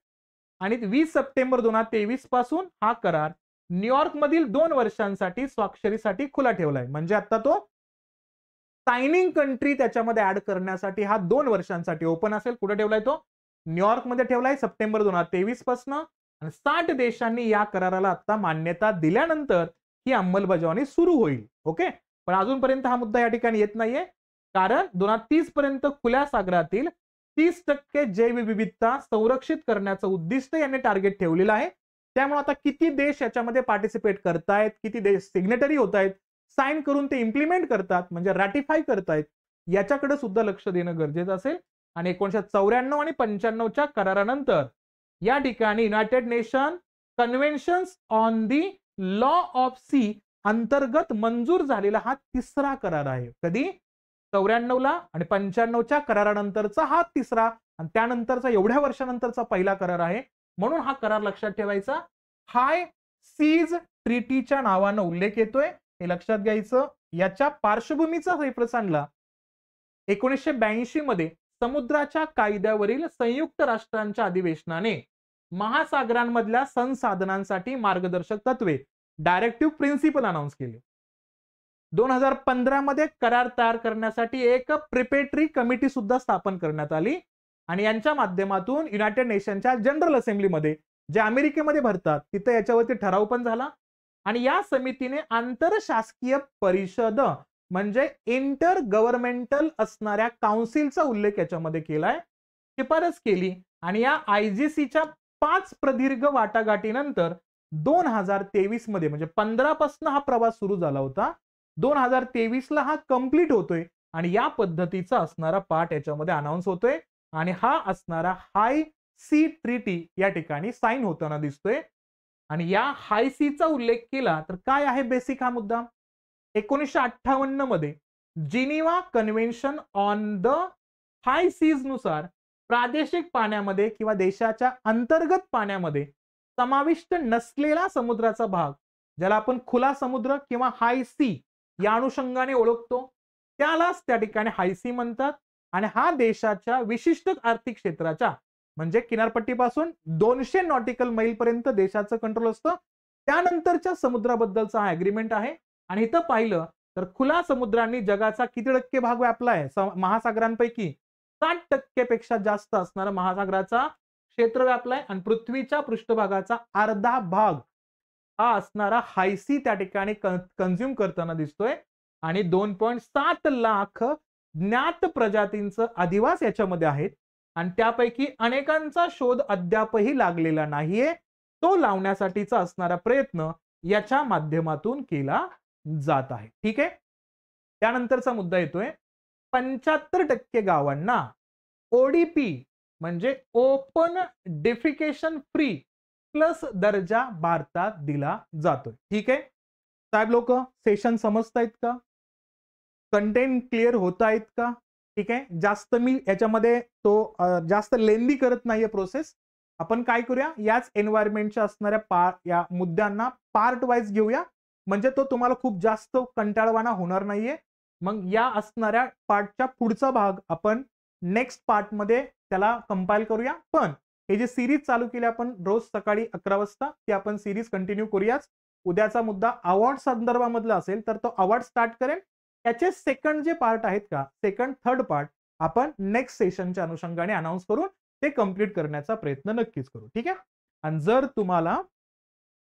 आणि 20 सप्टेंबर 2023 पासून हा करार न्यूयॉर्क मधील 2 वर्षांसाठी स्वाक्षरीसाठी खुला ठेवलाय. म्हणजे आता तो सायनिंग कंट्री त्याच्यामध्ये ऍड करण्यासाठी हा 2 वर्षांसाठी ओपन असेल. कुठे ठेवलाय तो? न्यूयॉर्क मध्ये ठेवलाय सप्टेंबर 2023 पासून. आणि 60 देशांनी या कराराला आता मान्यता दिल्यानंतर ही अंमलबजावणी सुरू होईल. ओके, पण अजूनपर्यंत हा मुद्दा या ठिकाणी येत नाहीये, कारण 2030 पर्यंत खुल्या सागरातील 30% जैवविविधता संरक्षित करण्याचं उद्दिष्ट यांनी टार्गेट ठेवलेलं आहे. त्यामुळे आता किती देश याच्यामध्ये पार्टिसिपेट करतायत, किती देश सिग्नेटरी होत आहेत, साइन करून ते इम्प्लिमेंट करतात म्हणजे रॅटिफाय करतायत, याच्याकडे सुद्धा लक्ष देणं गरजेचं असेल. आणि 1994 आणि 95च्या करारानंतर या ठिकाणी united nation conventions on the law of sea अंतर्गत मंजूर झालेला हा तिसरा करार आहे. कधी? 94ला आणि 95च्या करारानंतरचा हा तिसरा आणि त्यानंतरचा एवढ्या वर्षानंतरचा पहिला करार आहे. म्हणून हा करार लक्षात ठेवायचा. हाय सीज ट्रीटीच्या नावानं उल्लेख येतोय, हे लक्षात घ्यायचं. याच्या पार्श्वभूमीचा रेफरन्स आणला 1982 मध्ये समुद्राच्या कायद्यावरील संयुक्त राष्ट्रांच्या अधिवेशनाने महासागरांमधल्या संसाधनांसाठी मार्गदर्शक तत्वे डायरेक्टिव्ह प्रिन्सिपल अनाउन्स केले. 2015 मध्ये करार तयार करण्यासाठी एक प्रिपेटरी कमिटी सुद्धा स्थापन करण्यात आली आणि यांच्या माध्यमातून युनायटेड नेशनच्या जनरल असेंब्लीमध्ये जे अमेरिकेमध्ये भरतात तिथे याच्यावरती ठराव पण झाला. आणि या समितीने आंतरशासकीय परिषद म्हणजे इंटर गव्हर्नमेंटल असणाऱ्या काउन्सिलचा उल्लेख याच्यामध्ये केलाय, शिफारस केली. आणि या आयजीसीच्या 5 प्रदीर्घ वाटाघाटीनंतर 2023 मध्ये म्हणजे 15 पासून हा प्रवास सुरू झाला होता, 2023 ला हा कंप्लीट होतोय आणि या पद्धतीचा असणारा पार्ट याच्यामध्ये अनाउन्स होतोय आणि हा असणारा हाय सी ट्रीटी या ठिकाणी साइन होताना दिसतोय. आणि या हाय सीचा उल्लेख केला तर काय आहे बेसिक हा मुद्दा? 1958 मध्ये Geneva convention on the high seas नुसार प्रादेशिक पाण्यामध्ये किंवा देशाच्या अंतर्गत पाण्यामध्ये समाविष्ट नसलेला समुद्राचा भाग, ज्याला आपण खुला समुद्र किंवा हाय सी या अनुषंगाने ओळखतो, त्यालाच त्या ठिकाणी हाय सी म्हणतात. आणि हा देशाच्या विशिष्ट आर्थिक क्षेत्राच्या म्हणजे किनारपट्टीपासून 200 नॉटिकल मैल पर्यंत देशाचं कंट्रोल असतं. त्यानंतरच्या समुद्राबद्दलचा हा अग्रीमेंट आहे. आणि इथं पाहिलं तर खुला समुद्रांनी जगाचा किती टक्के भाग व्यापलाय? महासागरांपैकी 60% पेक्षा जास्त असणारा महासागराचा क्षेत्र व्यापलाय आणि पृथ्वीच्या पृष्ठभागाचा अर्धा भाग हा असणारा हायसी त्या ठिकाणी कंझ्युम करताना दिसतोय. आणि 2.7 लाख ज्ञात प्रजातींचं अधिवास याच्यामध्ये आहेत आणि त्यापैकी अनेकांचा शोध अद्यापही लागलेला नाहीये. तो लावण्यासाठीचा असणारा प्रयत्न याच्या माध्यमातून केला जात आहे. ठीक आहे. त्यानंतरचा मुद्दा येतोय 75% गावांना ओडीपी म्हणजे ओपन डेफिकेशन फ्री प्लस दर्जा भारतात दिला जातोय. ठीक आहे साहेब, लोक सेशन समजतायत का? कंटेंट क्लिअर होत आहेत का? ठीक आहे. जास्त मी याच्यामध्ये तो जास्त लेंदी करत नाहीये प्रोसेस. आपण काय करूया, याच एन्व्हायरमेंटच्या असणाऱ्या या मुद्द्यांना पार्ट वाईज घेऊया म्हणजे तो तुम्हाला खूप जास्त कंटाळवाणा होणार नाहीये. मग या असणाऱ्या पार्टच्या पुढचा भाग आपण नेक्स्ट पार्ट मध्ये त्याला कंपाईल करूया. पण हे जे सिरीज चालू केली आपण रोज सकाळी 11 वाजता ती आपण सिरीज कंटिन्यू करूयाच. उद्याचा मुद्दा अवॉर्ड संदर्भामधला असेल तर तो अवॉर्ड स्टार्ट करेल. त्याचे सेकंड जे पार्ट आहेत का, सेकंड थर्ड पार्ट आपण नेक्स्ट सेशनच्या अनुषंगाने अनाउन्स करून ते कंप्लीट करण्याचा प्रयत्न नक्कीच करू. ठीक आहे. आणि जर तुम्हाला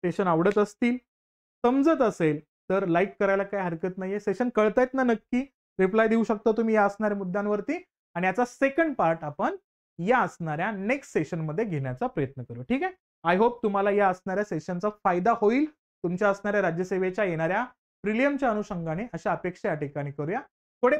सेशन आवडत असतील, समजत असेल तर लाईक करायला काही हरकत नाहीये. सेशन कळतायत ना नक्की? रिप्लाय देऊ शकता तुम्ही या असणाऱ्या मुद्द्यांवरती. आणि याचा सेकंड पार्ट आपण या असणाऱ्या नेक्स्ट सेशन मध्ये घेण्याचा प्रयत्न करू. ठीक आहे. आय होप तुम्हाला या असणाऱ्या सेशनचा फायदा होईल. तुमच्या असणाऱ्या राज्यसेवेच्या येणाऱ्या प्रिलियमच्या अनुषंगाने अशा अपेक्षा या ठिकाणी करूया. थोडे